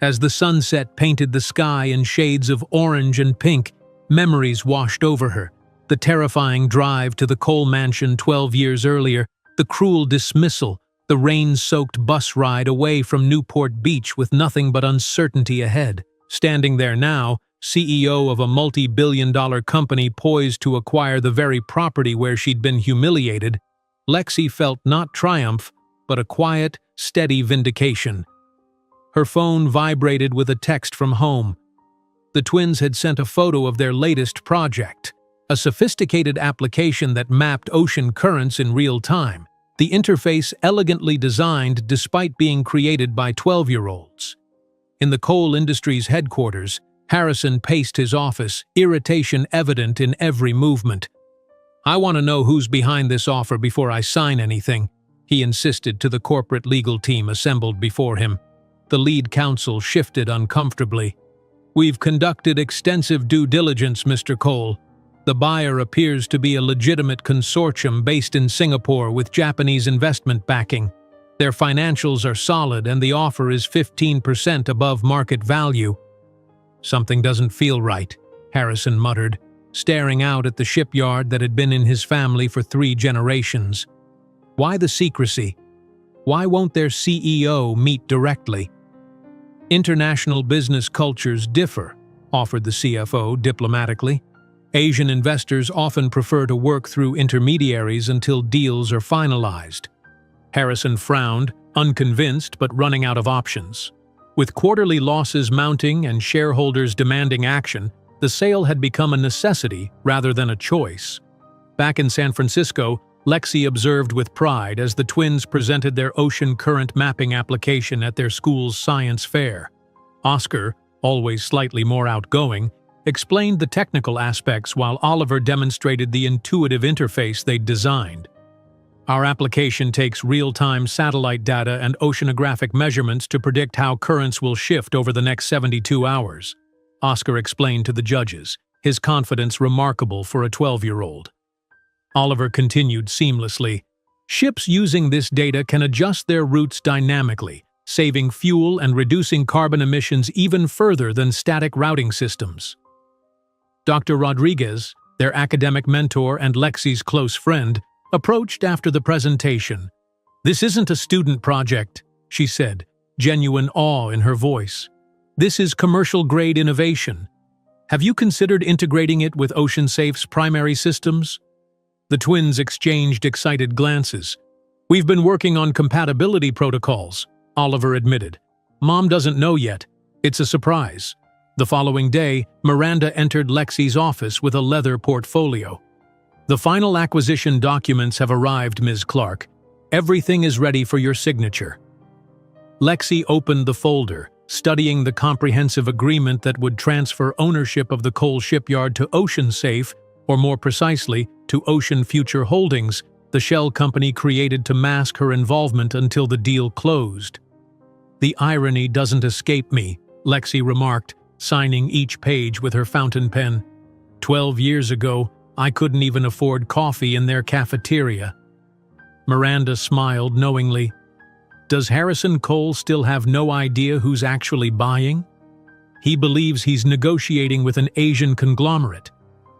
Speaker 1: As the sunset painted the sky in shades of orange and pink, memories washed over her. The terrifying drive to the Cole mansion 12 years earlier, the cruel dismissal, the rain-soaked bus ride away from Newport Beach with nothing but uncertainty ahead. Standing there now, CEO of a multi-billion-dollar company poised to acquire the very property where she'd been humiliated, Lexi felt not triumph, but a quiet, steady vindication. Her phone vibrated with a text from home. The twins had sent a photo of their latest project, a sophisticated application that mapped ocean currents in real time, the interface elegantly designed despite being created by 12-year-olds. In the Coal Industries headquarters, Harrison paced his office, irritation evident in every movement. I want to know who's behind this offer before I sign anything, he insisted to the corporate legal team assembled before him. The lead counsel shifted uncomfortably. We've conducted extensive due diligence, Mr. Cole. The buyer appears to be a legitimate consortium based in Singapore with Japanese investment backing. Their financials are solid and the offer is 15% above market value. Something doesn't feel right, Harrison muttered, staring out at the shipyard that had been in his family for 3 generations. Why the secrecy? Why won't their CEO meet directly? International business cultures differ, offered the CFO diplomatically. Asian investors often prefer to work through intermediaries until deals are finalized. Harrison frowned, unconvinced but running out of options. With quarterly losses mounting and shareholders demanding action, the sale had become a necessity rather than a choice. Back in San Francisco, Lexi observed with pride as the twins presented their ocean current mapping application at their school's science fair. Oscar, always slightly more outgoing, explained the technical aspects while Oliver demonstrated the intuitive interface they'd designed. Our application takes real-time satellite data and oceanographic measurements to predict how currents will shift over the next 72 hours, Oscar explained to the judges, his confidence remarkable for a 12-year-old. Oliver continued seamlessly. Ships using this data can adjust their routes dynamically, saving fuel and reducing carbon emissions even further than static routing systems. Dr. Rodriguez, their academic mentor and Lexi's close friend, approached after the presentation. This isn't a student project, she said, genuine awe in her voice. This is commercial-grade innovation. Have you considered integrating it with Ocean Safe's primary systems? The twins exchanged excited glances. We've been working on compatibility protocols, Oliver admitted. Mom doesn't know yet. It's a surprise. The following day, Miranda entered Lexi's office with a leather portfolio. The final acquisition documents have arrived, Ms. Clark. Everything is ready for your signature. Lexi opened the folder, studying the comprehensive agreement that would transfer ownership of the coal shipyard to Ocean Safe, or more precisely, to Ocean Future Holdings, the shell company created to mask her involvement until the deal closed. The irony doesn't escape me, Lexi remarked, signing each page with her fountain pen. 12 years ago, I couldn't even afford coffee in their cafeteria. Miranda smiled knowingly. Does Harrison Cole still have no idea who's actually buying? He believes he's negotiating with an Asian conglomerate.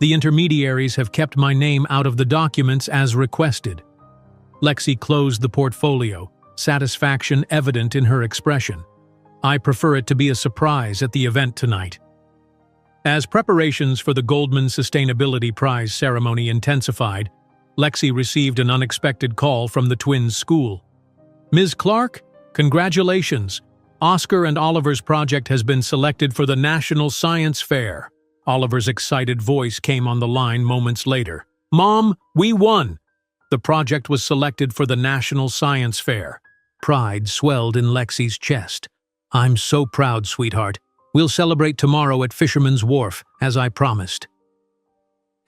Speaker 1: The intermediaries have kept my name out of the documents as requested. Lexi closed the portfolio, satisfaction evident in her expression. I prefer it to be a surprise at the event tonight. As preparations for the Goldman Sustainability Prize ceremony intensified, Lexi received an unexpected call from the twins' school. Ms. Clark, congratulations! Oscar and Oliver's project has been selected for the National Science Fair. Oliver's excited voice came on the line moments later. Mom, we won! The project was selected for the National Science Fair. Pride swelled in Lexi's chest. I'm so proud, sweetheart. We'll celebrate tomorrow at Fisherman's Wharf, as I promised.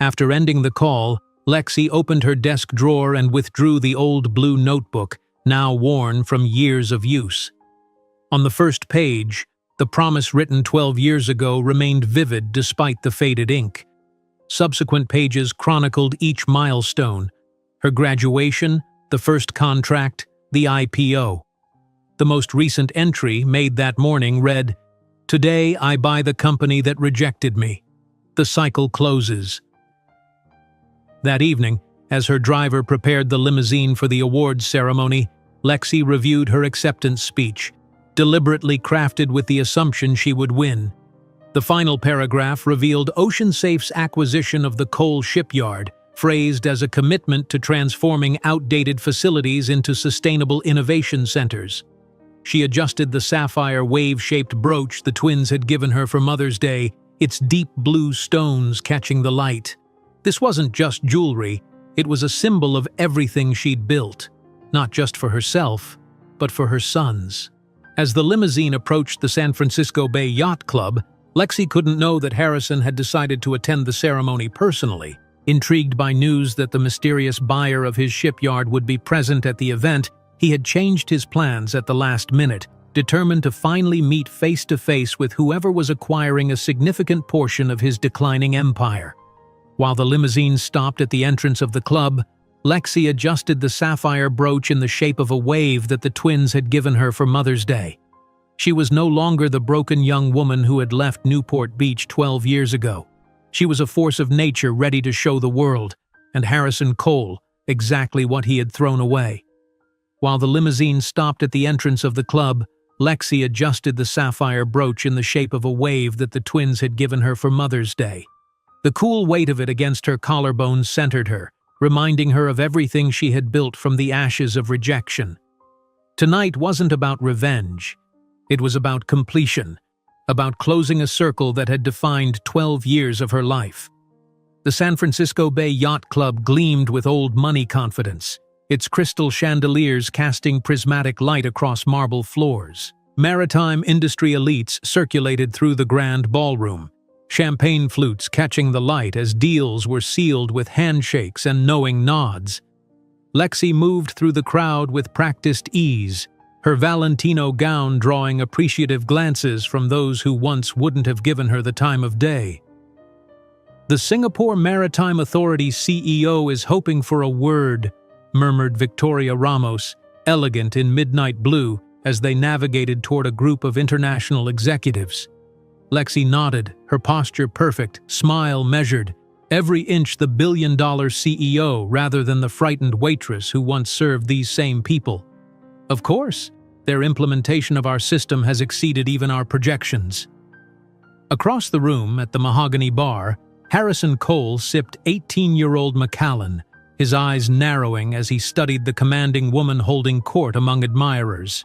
Speaker 1: After ending the call, Lexi opened her desk drawer and withdrew the old blue notebook, now worn from years of use. On the first page, the promise written 12 years ago remained vivid despite the faded ink. Subsequent pages chronicled each milestone: her graduation, the first contract, the IPO. The most recent entry, made that morning, read, "Today I buy the company that rejected me. The cycle closes." That evening, as her driver prepared the limousine for the awards ceremony, Lexi reviewed her acceptance speech, deliberately crafted with the assumption she would win. The final paragraph revealed OceanSafe's acquisition of the Cole shipyard, phrased as a commitment to transforming outdated facilities into sustainable innovation centers. She adjusted the sapphire wave-shaped brooch the twins had given her for Mother's Day, its deep blue stones catching the light. This wasn't just jewelry, it was a symbol of everything she'd built, not just for herself, but for her sons. As the limousine approached the San Francisco Bay Yacht Club, Lexi couldn't know that Harrison had decided to attend the ceremony personally. Intrigued by news that the mysterious buyer of his shipyard would be present at the event, he had changed his plans at the last minute, determined to finally meet face-to-face with whoever was acquiring a significant portion of his declining empire. While the limousine stopped at the entrance of the club, Lexi adjusted the sapphire brooch in the shape of a wave that the twins had given her for Mother's Day. She was no longer the broken young woman who had left Newport Beach 12 years ago. She was a force of nature ready to show the world, and Harrison Cole, exactly what he had thrown away. While the limousine stopped at the entrance of the club, Lexi adjusted the sapphire brooch in the shape of a wave that the twins had given her for Mother's Day. The cool weight of it against her collarbones centered her, reminding her of everything she had built from the ashes of rejection. Tonight wasn't about revenge. It was about completion, about closing a circle that had defined 12 years of her life. The San Francisco Bay Yacht Club gleamed with old money confidence, its crystal chandeliers casting prismatic light across marble floors. Maritime industry elites circulated through the grand ballroom, champagne flutes catching the light as deals were sealed with handshakes and knowing nods. Lexi moved through the crowd with practiced ease, her Valentino gown drawing appreciative glances from those who once wouldn't have given her the time of day. "The Singapore Maritime Authority CEO is hoping for a word," murmured Victoria Ramos, elegant in midnight blue, as they navigated toward a group of international executives. Lexi nodded, her posture perfect, smile measured, every inch the billion-dollar CEO rather than the frightened waitress who once served these same people. Of course, their implementation of our system has exceeded even our projections. Across the room, at the mahogany bar, Harrison Cole sipped 18-year-old Macallan, his eyes narrowing as he studied the commanding woman holding court among admirers.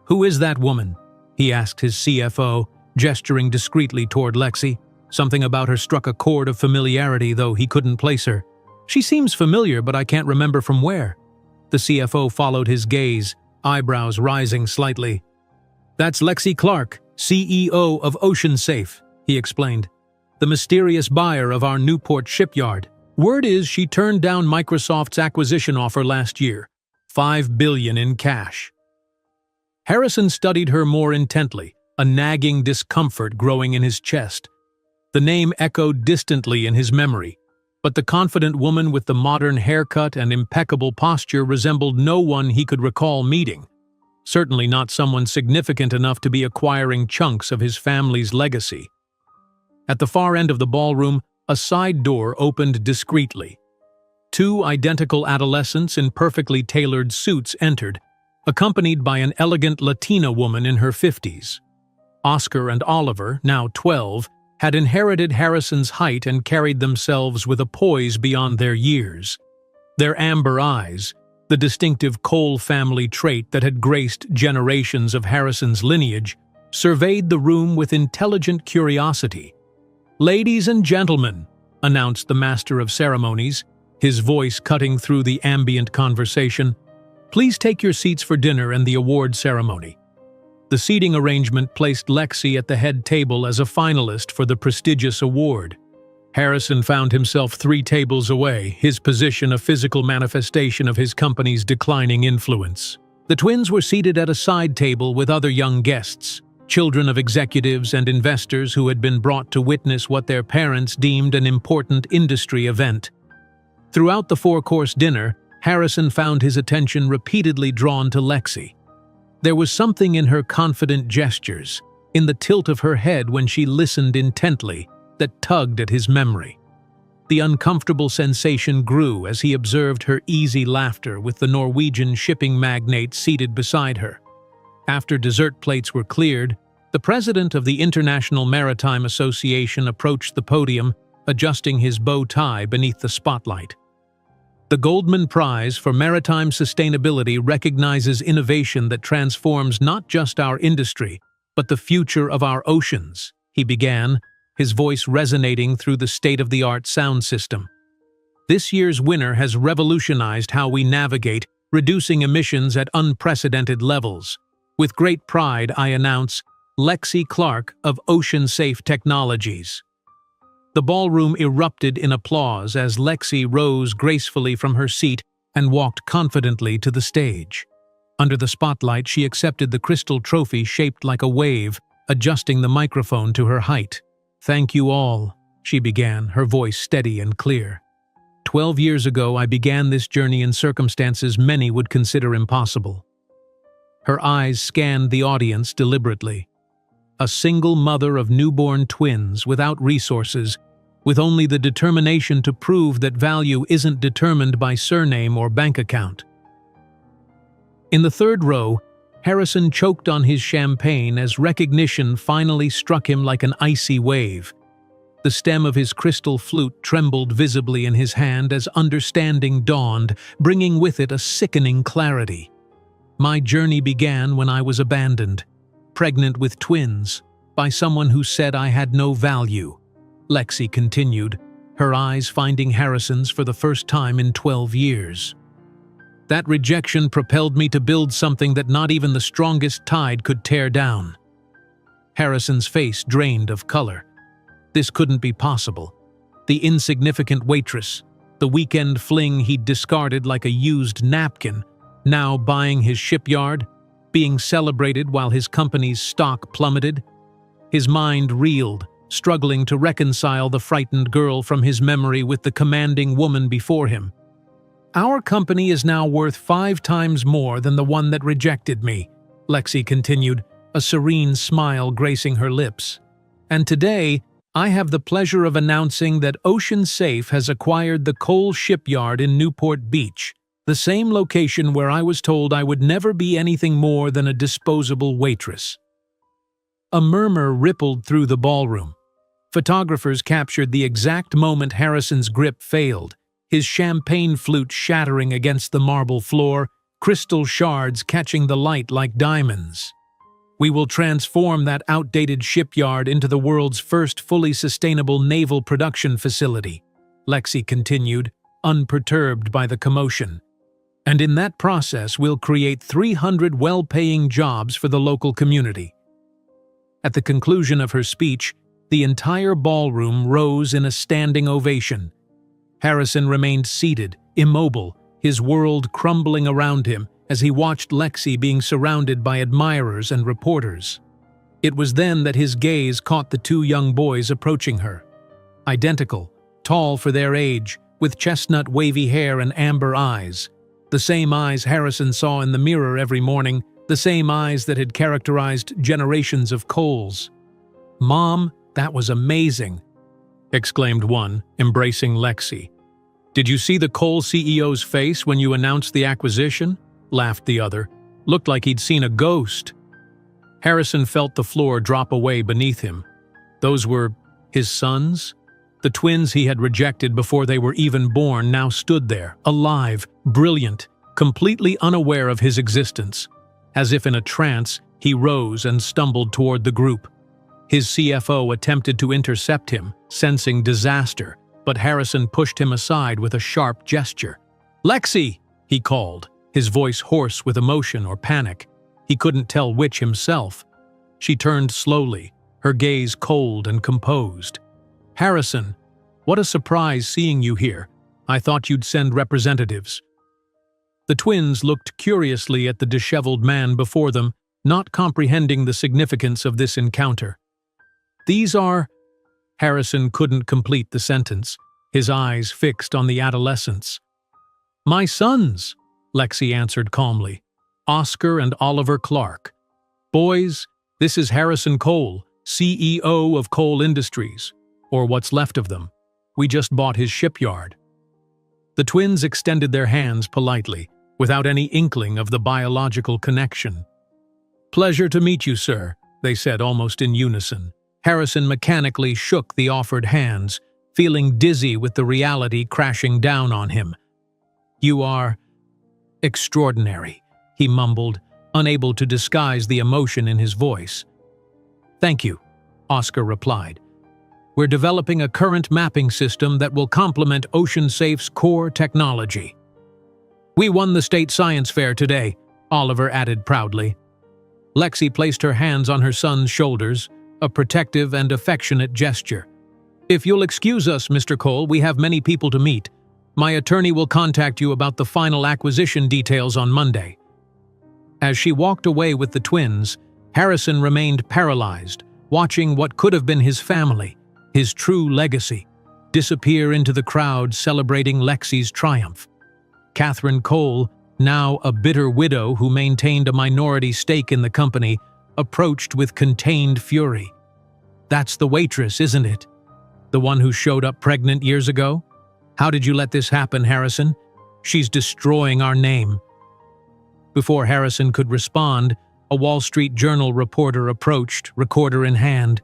Speaker 1: "Who is that woman?" he asked his CFO, gesturing discreetly toward Lexi. Something about her struck a chord of familiarity, though he couldn't place her. "She seems familiar, but I can't remember from where." The CFO followed his gaze, eyebrows rising slightly. "That's Lexi Clark, CEO of OceanSafe," he explained. "The mysterious buyer of our Newport shipyard. Word is she turned down Microsoft's acquisition offer last year, $5 billion in cash." Harrison studied her more intently, a nagging discomfort growing in his chest. The name echoed distantly in his memory, but the confident woman with the modern haircut and impeccable posture resembled no one he could recall meeting. Certainly not someone significant enough to be acquiring chunks of his family's legacy. At the far end of the ballroom, a side door opened discreetly. Two identical adolescents in perfectly tailored suits entered, accompanied by an elegant Latina woman in her 50s. Oscar and Oliver, now 12, had inherited Harrison's height and carried themselves with a poise beyond their years. Their amber eyes, the distinctive Cole family trait that had graced generations of Harrison's lineage, surveyed the room with intelligent curiosity. "Ladies and gentlemen," announced the master of ceremonies, his voice cutting through the ambient conversation, "please take your seats for dinner and the award ceremony." The seating arrangement placed Lexi at the head table as a finalist for the prestigious award. Harrison found himself 3 tables away, his position a physical manifestation of his company's declining influence. The twins were seated at a side table with other young guests, children of executives and investors who had been brought to witness what their parents deemed an important industry event. Throughout the 4-course dinner, Harrison found his attention repeatedly drawn to Lexi. There was something in her confident gestures, in the tilt of her head when she listened intently, that tugged at his memory. The uncomfortable sensation grew as he observed her easy laughter with the Norwegian shipping magnate seated beside her. After dessert plates were cleared, the president of the International Maritime Association approached the podium, adjusting his bow tie beneath the spotlight. The Goldman Prize for Maritime Sustainability recognizes innovation that transforms not just our industry, but the future of our oceans, he began, his voice resonating through the state-of-the-art sound system. This year's winner has revolutionized how we navigate, reducing emissions at unprecedented levels. With great pride, I announce Lexi Clark of Ocean Safe Technologies. The ballroom erupted in applause as Lexi rose gracefully from her seat and walked confidently to the stage. Under the spotlight, she accepted the crystal trophy shaped like a wave, adjusting the microphone to her height. "Thank you all," she began, her voice steady and clear. 12 years ago, I began this journey in circumstances many would consider impossible." Her eyes scanned the audience deliberately. A single mother of newborn twins without resources, with only the determination to prove that value isn't determined by surname or bank account. In the 3rd row, Harrison choked on his champagne as recognition finally struck him like an icy wave. The stem of his crystal flute trembled visibly in his hand as understanding dawned, bringing with it a sickening clarity. My journey began when I was abandoned, pregnant with twins, by someone who said I had no value. Lexi continued, her eyes finding Harrison's for the first time in 12 years. That rejection propelled me to build something that not even the strongest tide could tear down. Harrison's face drained of color. This couldn't be possible. The insignificant waitress, the weekend fling he'd discarded like a used napkin, now buying his shipyard, being celebrated while his company's stock plummeted. His mind reeled, struggling to reconcile the frightened girl from his memory with the commanding woman before him. "Our company is now worth 5 times more than the one that rejected me," Lexi continued, a serene smile gracing her lips. "And today, I have the pleasure of announcing that Ocean Safe has acquired the Cole Shipyard in Newport Beach, the same location where I was told I would never be anything more than a disposable waitress." A murmur rippled through the ballroom. Photographers captured the exact moment Harrison's grip failed, his champagne flute shattering against the marble floor, crystal shards catching the light like diamonds. "We will transform that outdated shipyard into the world's first fully sustainable naval production facility," Lexi continued, unperturbed by the commotion. "And in that process, we'll create 300 well-paying jobs for the local community." At the conclusion of her speech, the entire ballroom rose in a standing ovation. Harrison remained seated, immobile, his world crumbling around him as he watched Lexi being surrounded by admirers and reporters. It was then that his gaze caught the two young boys approaching her. Identical, tall for their age, with chestnut wavy hair and amber eyes. The same eyes Harrison saw in the mirror every morning, the same eyes that had characterized generations of Coles. "Mom, that was amazing," exclaimed one, embracing Lexi. "Did you see the Cole CEO's face when you announced the acquisition?" laughed the other. "Looked like he'd seen a ghost." Harrison felt the floor drop away beneath him. Those were his sons? The twins he had rejected before they were even born now stood there, alive, brilliant, completely unaware of his existence. As if in a trance, he rose and stumbled toward the group. His CFO attempted to intercept him, sensing disaster, but Harrison pushed him aside with a sharp gesture. "Lexi!" he called, his voice hoarse with emotion or panic. He couldn't tell which himself. She turned slowly, her gaze cold and composed. "Harrison, what a surprise seeing you here. I thought you'd send representatives." The twins looked curiously at the disheveled man before them, not comprehending the significance of this encounter. "These are—" Harrison couldn't complete the sentence, his eyes fixed on the adolescents. "My sons," Lexi answered calmly. "Oscar and Oliver Clark. Boys, this is Harrison Cole, CEO of Cole Industries, or what's left of them. We just bought his shipyard." The twins extended their hands politely, without any inkling of the biological connection. "Pleasure to meet you, sir," they said almost in unison. Harrison mechanically shook the offered hands, feeling dizzy with the reality crashing down on him. "You are extraordinary," he mumbled, unable to disguise the emotion in his voice. "Thank you," Oscar replied. "We're developing a current mapping system that will complement OceanSafe's core technology." "We won the state science fair today," Oliver added proudly. Lexi placed her hands on her son's shoulders, a protective and affectionate gesture. "If you'll excuse us, Mr. Cole, we have many people to meet. My attorney will contact you about the final acquisition details on Monday." As she walked away with the twins, Harrison remained paralyzed, watching what could have been his family, his true legacy, disappear into the crowd celebrating Lexi's triumph. Catherine Cole, now a bitter widow who maintained a minority stake in the company, approached with contained fury. "That's the waitress, isn't it? The one who showed up pregnant years ago? How did you let this happen, Harrison? She's destroying our name." Before Harrison could respond, a Wall Street Journal reporter approached, recorder in hand.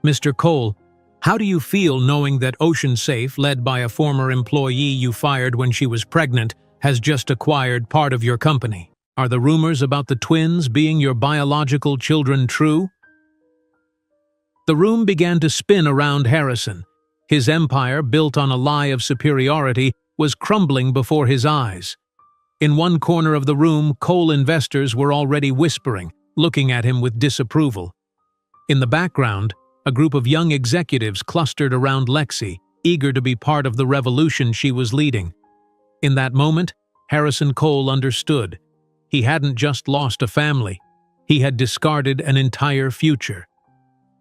Speaker 1: "Mr. Cole, how do you feel knowing that OceanSafe, led by a former employee you fired when she was pregnant, has just acquired part of your company? Are the rumors about the twins being your biological children true?" The room began to spin around Harrison. His empire, built on a lie of superiority, was crumbling before his eyes. In one corner of the room, Cole investors were already whispering, looking at him with disapproval. In the background, a group of young executives clustered around Lexi, eager to be part of the revolution she was leading. In that moment, Harrison Cole understood. He hadn't just lost a family. He had discarded an entire future.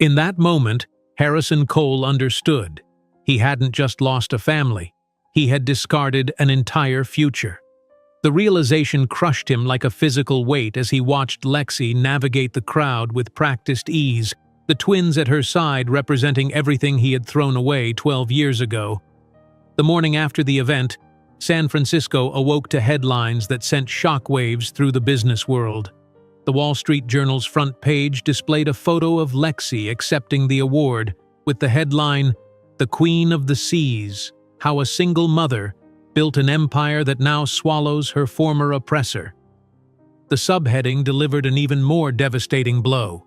Speaker 1: In that moment, Harrison Cole understood. He hadn't just lost a family. He had discarded an entire future. The realization crushed him like a physical weight as he watched Lexi navigate the crowd with practiced ease, the twins at her side representing everything he had thrown away 12 years ago. The morning after the event, San Francisco awoke to headlines that sent shockwaves through the business world. The Wall Street Journal's front page displayed a photo of Lexi accepting the award, with the headline, "The Queen of the Seas, How a Single Mother Built an Empire That Now Swallows Her Former Oppressor." The subheading delivered an even more devastating blow.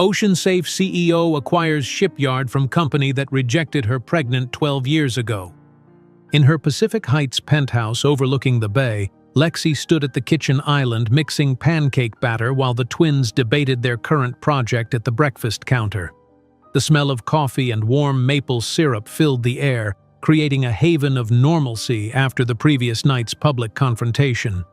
Speaker 1: OceanSafe CEO acquires shipyard from company that rejected her pregnant 12 years ago. In her Pacific Heights penthouse overlooking the bay, Lexi stood at the kitchen island mixing pancake batter while the twins debated their current project at the breakfast counter. The smell of coffee and warm maple syrup filled the air, creating a haven of normalcy after the previous night's public confrontation.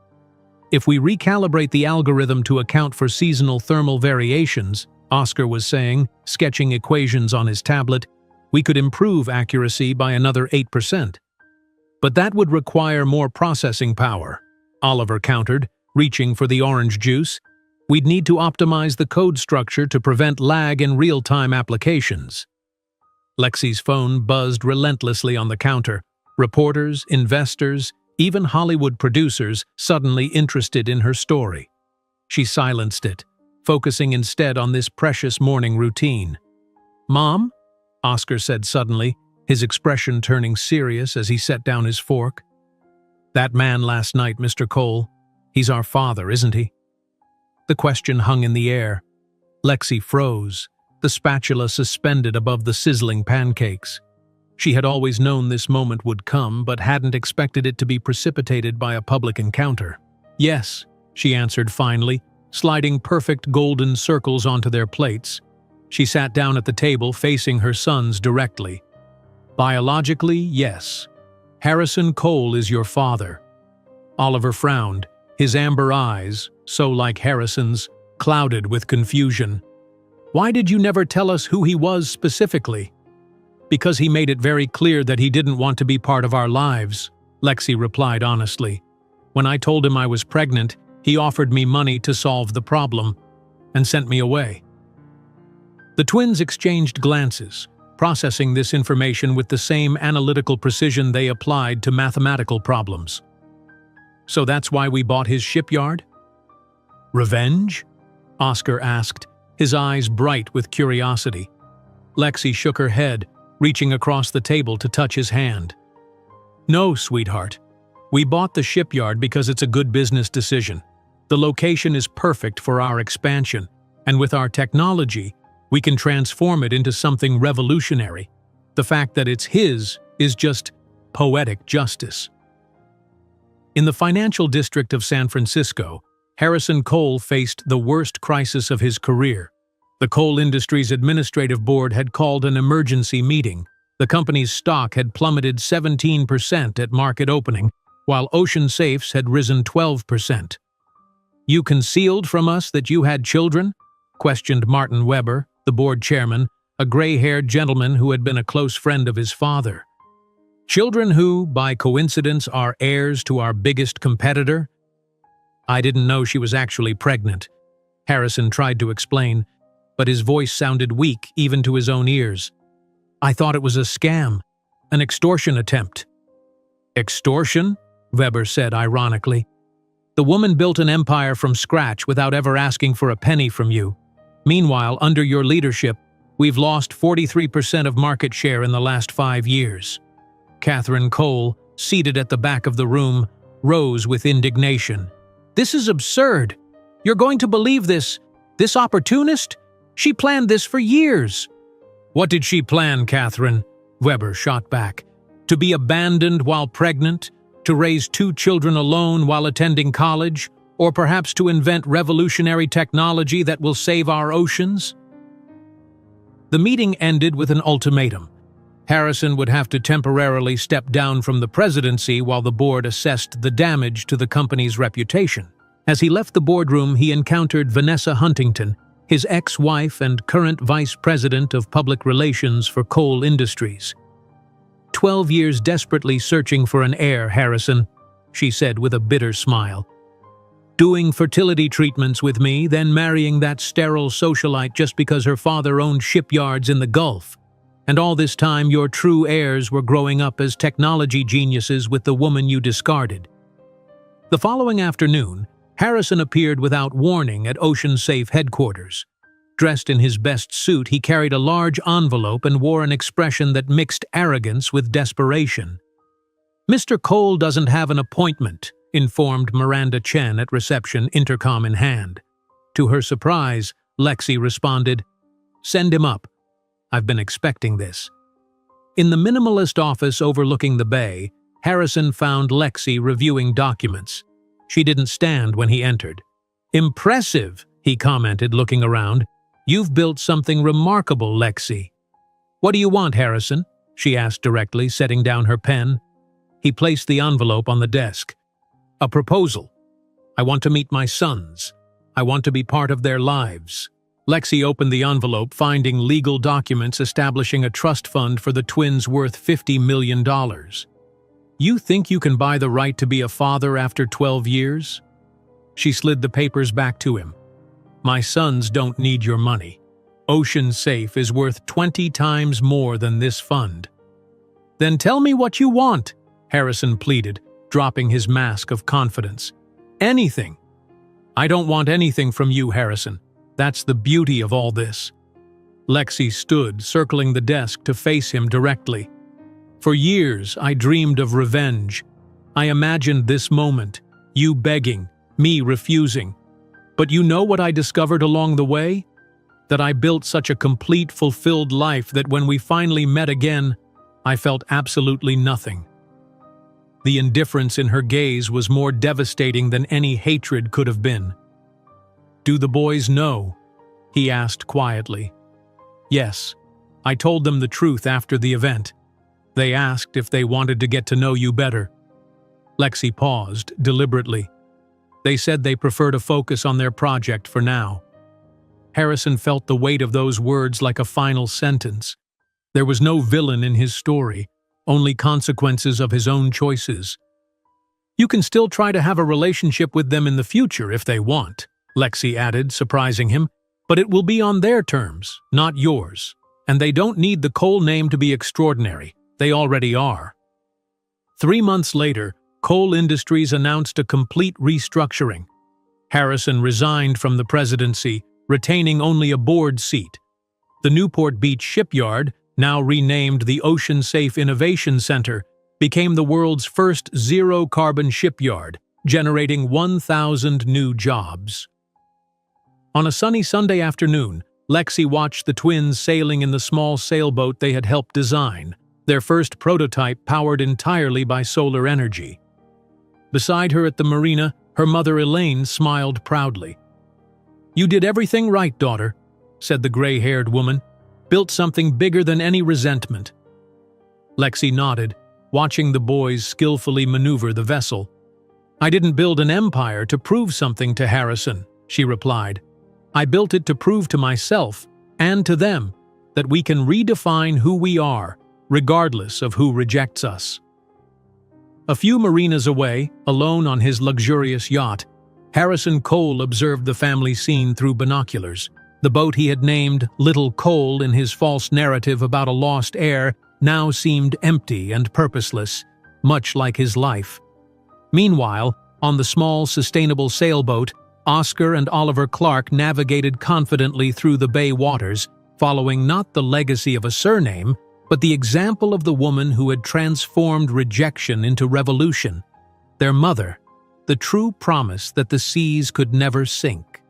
Speaker 1: "If we recalibrate the algorithm to account for seasonal thermal variations," Oscar was saying, sketching equations on his tablet. We could improve accuracy by another 8%. But that would require more processing power, Oliver countered, reaching for the orange juice. We'd need to optimize the code structure to prevent lag in real-time applications. Lexi's phone buzzed relentlessly on the counter. Reporters, investors, even Hollywood producers suddenly interested in her story. She silenced it, focusing instead on this precious morning routine. "Mom?" Oscar said suddenly, his expression turning serious as he set down his fork. "That man last night, Mr. Cole, he's our father, isn't he?" The question hung in the air. Lexi froze, the spatula suspended above the sizzling pancakes. She had always known this moment would come, but hadn't expected it to be precipitated by a public encounter. "Yes," she answered finally, sliding perfect golden circles onto their plates. She sat down at the table facing her sons directly. "Biologically, yes. Harrison Cole is your father." Oliver frowned, his amber eyes, so like Harrison's, clouded with confusion. "Why did you never tell us who he was specifically?" "Because he made it very clear that he didn't want to be part of our lives," Lexi replied honestly. "When I told him I was pregnant, he offered me money to solve the problem, and sent me away." The twins exchanged glances, processing this information with the same analytical precision they applied to mathematical problems. "So that's why we bought his shipyard?" "Revenge?" Oscar asked, his eyes bright with curiosity. Lexi shook her head, reaching across the table to touch his hand. "No, sweetheart. We bought the shipyard because it's a good business decision. The location is perfect for our expansion, and with our technology, we can transform it into something revolutionary. The fact that it's his is just poetic justice." In the financial district of San Francisco, Harrison Cole faced the worst crisis of his career. The coal industry's administrative board had called an emergency meeting. The company's stock had plummeted 17% at market opening, while Ocean Safe's had risen 12%. "You concealed from us that you had children?" questioned Martin Weber, the board chairman, a gray-haired gentleman who had been a close friend of his father. "Children who, by coincidence, are heirs to our biggest competitor?" "I didn't know she was actually pregnant," Harrison tried to explain, but his voice sounded weak even to his own ears. "I thought it was a scam, an extortion attempt." "Extortion?" Weber said ironically. "The woman built an empire from scratch without ever asking for a penny from you. Meanwhile, under your leadership, we've lost 43% of market share in the last 5 years." Catherine Cole, seated at the back of the room, rose with indignation. "This is absurd. You're going to believe this opportunist? She planned this for years." "What did she plan, Catherine?" Weber shot back. "To be abandoned while pregnant? To raise 2 children alone while attending college? Or perhaps to invent revolutionary technology that will save our oceans?" The meeting ended with an ultimatum. Harrison would have to temporarily step down from the presidency while the board assessed the damage to the company's reputation. As he left the boardroom, he encountered Vanessa Huntington, his ex-wife and current vice president of public relations for coal industries. 12 years desperately searching for an heir, Harrison," she said with a bitter smile. "Doing fertility treatments with me, then marrying that sterile socialite just because her father owned shipyards in the Gulf. And all this time your true heirs were growing up as technology geniuses with the woman you discarded." The following afternoon, Harrison appeared without warning at Ocean Safe headquarters. Dressed in his best suit, he carried a large envelope and wore an expression that mixed arrogance with desperation. "Mr. Cole doesn't have an appointment," informed Miranda Chen at reception, intercom in hand. To her surprise, Lexi responded, "Send him up. I've been expecting this." In the minimalist office overlooking the bay, Harrison found Lexi reviewing documents. She didn't stand when he entered. "Impressive," he commented, looking around. "You've built something remarkable, Lexi." "What do you want, Harrison?" she asked directly, setting down her pen. He placed the envelope on the desk. "A proposal. I want to meet my sons. I want to be part of their lives." Lexi opened the envelope, finding legal documents establishing a trust fund for the twins worth $50 million. You think you can buy the right to be a father after 12 years? She slid the papers back to him. My sons don't need your money. Ocean Safe is worth 20 times more than this fund. Then tell me what you want, Harrison pleaded, dropping his mask of confidence. Anything. I don't want anything from you, Harrison. That's the beauty of all this. Lexi stood, circling the desk to face him directly. For years, I dreamed of revenge. I imagined this moment, you begging, me refusing. But you know what I discovered along the way? That I built such a complete, fulfilled life that when we finally met again, I felt absolutely nothing. The indifference in her gaze was more devastating than any hatred could have been. Do the boys know? He asked quietly. Yes, I told them the truth after the event. They asked if they wanted to get to know you better. Lexi paused, deliberately. They said they prefer to focus on their project for now. Harrison felt the weight of those words like a final sentence. There was no villain in his story, only consequences of his own choices. You can still try to have a relationship with them in the future if they want, Lexi added, surprising him, but it will be on their terms, not yours. And they don't need the Cole name to be extraordinary. They already are. 3 months later, Cole Industries announced a complete restructuring. Harrison resigned from the presidency, retaining only a board seat. The Newport Beach shipyard, now renamed the Ocean Safe Innovation Center, became the world's first zero-carbon shipyard, generating 1,000 new jobs. On a sunny Sunday afternoon, Lexi watched the twins sailing in the small sailboat they had helped design, their first prototype powered entirely by solar energy. Beside her at the marina, her mother Elaine smiled proudly. You did everything right, daughter, said the gray-haired woman. Built something bigger than any resentment. Lexi nodded, watching the boys skillfully maneuver the vessel. I didn't build an empire to prove something to Harrison, she replied. I built it to prove to myself, and to them, that we can redefine who we are, regardless of who rejects us. A few marinas away, alone on his luxurious yacht, Harrison Cole observed the family scene through binoculars. The boat he had named Little Cole in his false narrative about a lost heir now seemed empty and purposeless, much like his life. Meanwhile, on the small, sustainable sailboat, Oscar and Oliver Clark navigated confidently through the bay waters, following not the legacy of a surname, but the example of the woman who had transformed rejection into revolution. Their mother, the true promise that the seas could never sink.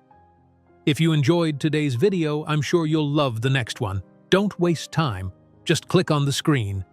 Speaker 1: If you enjoyed today's video, I'm sure you'll love the next one. Don't waste time. Just click on the screen.